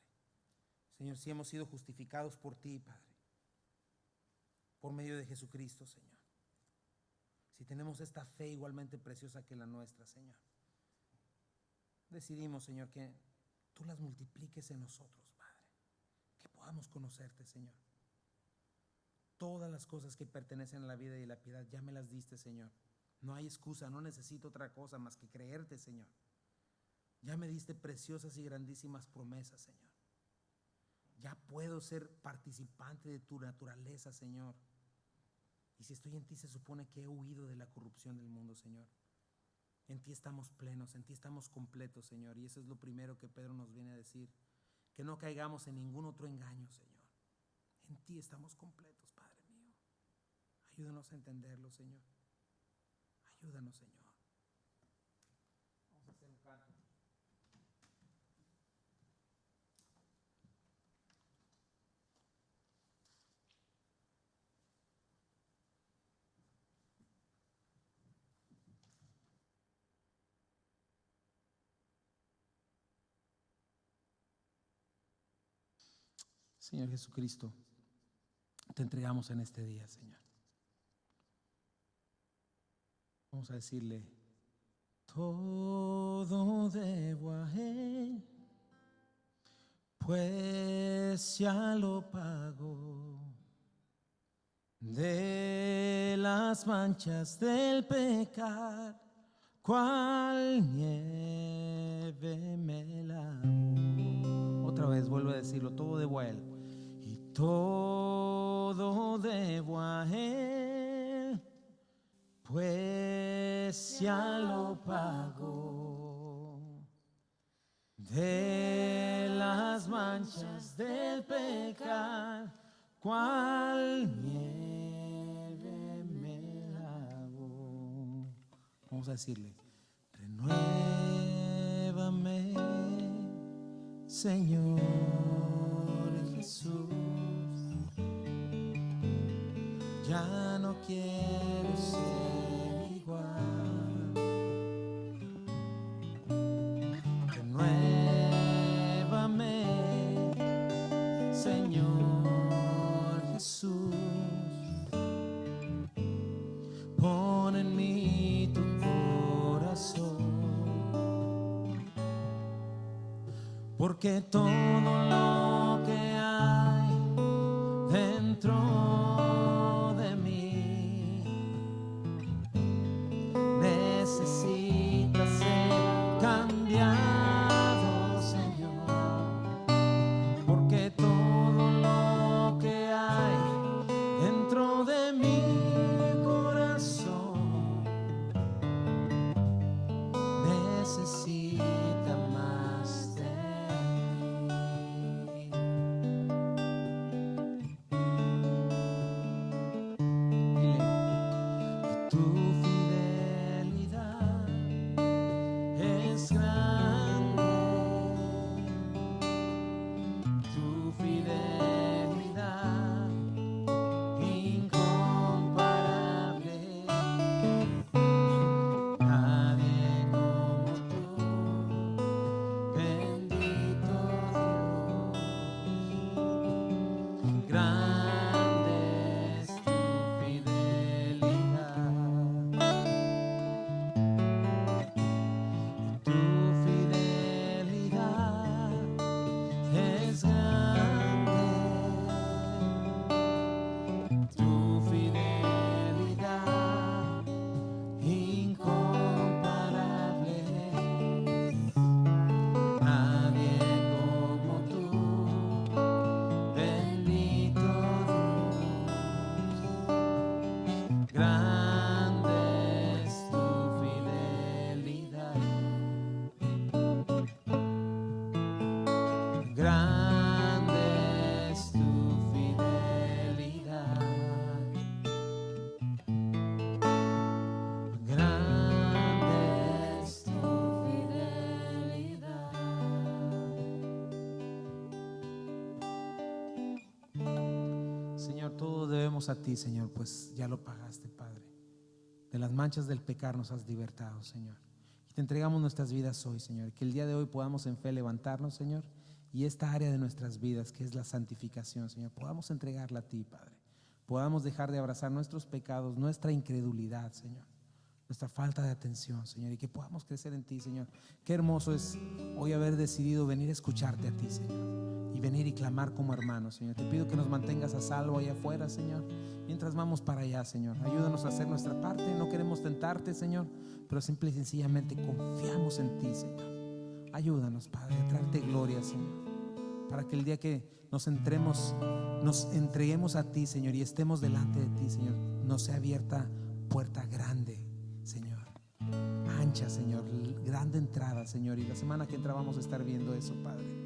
[SPEAKER 1] Señor, si hemos sido justificados por ti, Padre, por medio de Jesucristo, Señor. Si tenemos esta fe igualmente preciosa que la nuestra, Señor, decidimos, Señor, que tú las multipliques en nosotros, Padre, que podamos conocerte, Señor. Todas las cosas que pertenecen a la vida y a la piedad ya me las diste, Señor. No hay excusa, no necesito otra cosa más que creerte, Señor. Ya me diste preciosas y grandísimas promesas, Señor. Ya puedo ser participante de tu naturaleza, Señor. Y si estoy en ti, se supone que he huido de la corrupción del mundo, Señor. En ti estamos plenos, en ti estamos completos, Señor. Y eso es lo primero que Pedro nos viene a decir. Que no caigamos en ningún otro engaño, Señor. En ti estamos completos, Padre mío. Ayúdanos a entenderlo, Señor. Ayúdanos, Señor. Vamos a hacer un canto. Señor Jesucristo, te entregamos en este día, Señor. Vamos a decirle: todo debo a Él, pues ya lo pagó. De las manchas del pecar, cual nieve me lavó. Otra vez vuelvo a decirlo: todo debo a Él. Y todo debo a Él, pues ya lo pagó. De las manchas del pecar, cual nieve me lavó. Vamos a decirle: renuévame, Señor Jesús. Ya no quiero ser igual. Renuévame, Señor Jesús. Pon en mí tu corazón, porque todo lo que hay dentro de mí necesita ser cambiado, Señor, porque todo lo que hay dentro de mi corazón necesita más de mí. Señor, todo debemos a ti, Señor, pues ya lo pagaste, Padre. De las manchas del pecado nos has libertado, Señor. Y te entregamos nuestras vidas hoy, Señor. Que el día de hoy podamos en fe levantarnos, Señor, y esta área de nuestras vidas, que es la santificación, Señor, podamos entregarla a ti, Padre. Podamos dejar de abrazar nuestros pecados, nuestra incredulidad, Señor, nuestra falta de atención, Señor, y que podamos crecer en ti, Señor. Qué hermoso es hoy haber decidido venir a escucharte a ti, Señor, y venir y clamar como hermanos, Señor. Te pido que nos mantengas a salvo allá afuera, Señor, mientras vamos para allá, Señor. Ayúdanos a hacer nuestra parte. No queremos tentarte, Señor, pero simple y sencillamente confiamos en ti, Señor. Ayúdanos, Padre, a traerte gloria, Señor, para que el día que nos entreguemos a ti, Señor, y estemos delante de ti, Señor, nos sea abierta puerta grande, Señor, ancha, Señor, grande entrada, Señor. Y la semana que entra vamos a estar viendo eso, Padre.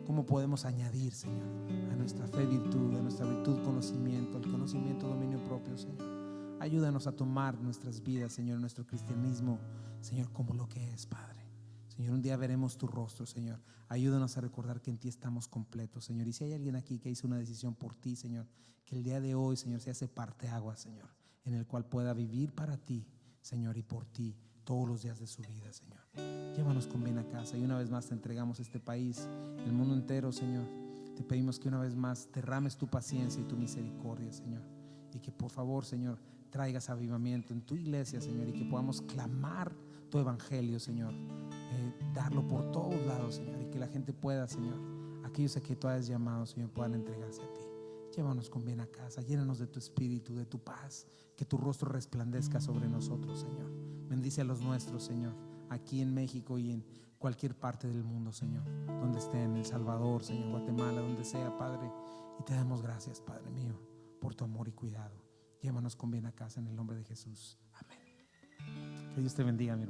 [SPEAKER 1] Cómo podemos añadir, Señor, a nuestra fe virtud, a nuestra virtud conocimiento, al conocimiento dominio propio, Señor. Ayúdanos a tomar nuestras vidas, Señor, nuestro cristianismo, Señor, como lo que es, Padre. Señor, un día veremos tu rostro, Señor. Ayúdanos a recordar que en ti estamos completos, Señor. Y si hay alguien aquí que hizo una decisión por ti, Señor, que el día de hoy, Señor, se hace parteaguas, Señor, en el cual pueda vivir para ti, Señor, y por ti todos los días de su vida, Señor. Llévanos con bien a casa. Y una vez más te entregamos este país, el mundo entero, Señor. Te pedimos que una vez más derrames tu paciencia y tu misericordia, Señor. Y que por favor, Señor, traigas avivamiento en tu iglesia, Señor, y que podamos clamar tu evangelio, Señor, darlo por todos lados, Señor, y que la gente pueda, Señor, aquellos a que tú has llamado, Señor, puedan entregarse a ti. Llévanos con bien a casa, llénanos de tu espíritu, de tu paz, que tu rostro resplandezca sobre nosotros, Señor. Bendice a los nuestros, Señor, aquí en México y en cualquier parte del mundo, Señor, donde estén, en El Salvador, Señor, Guatemala, donde sea, Padre. Y te damos gracias, Padre mío, por tu amor y cuidado. Llévanos con bien a casa en el nombre de Jesús. Amén. Que Dios te bendiga, mi hermano.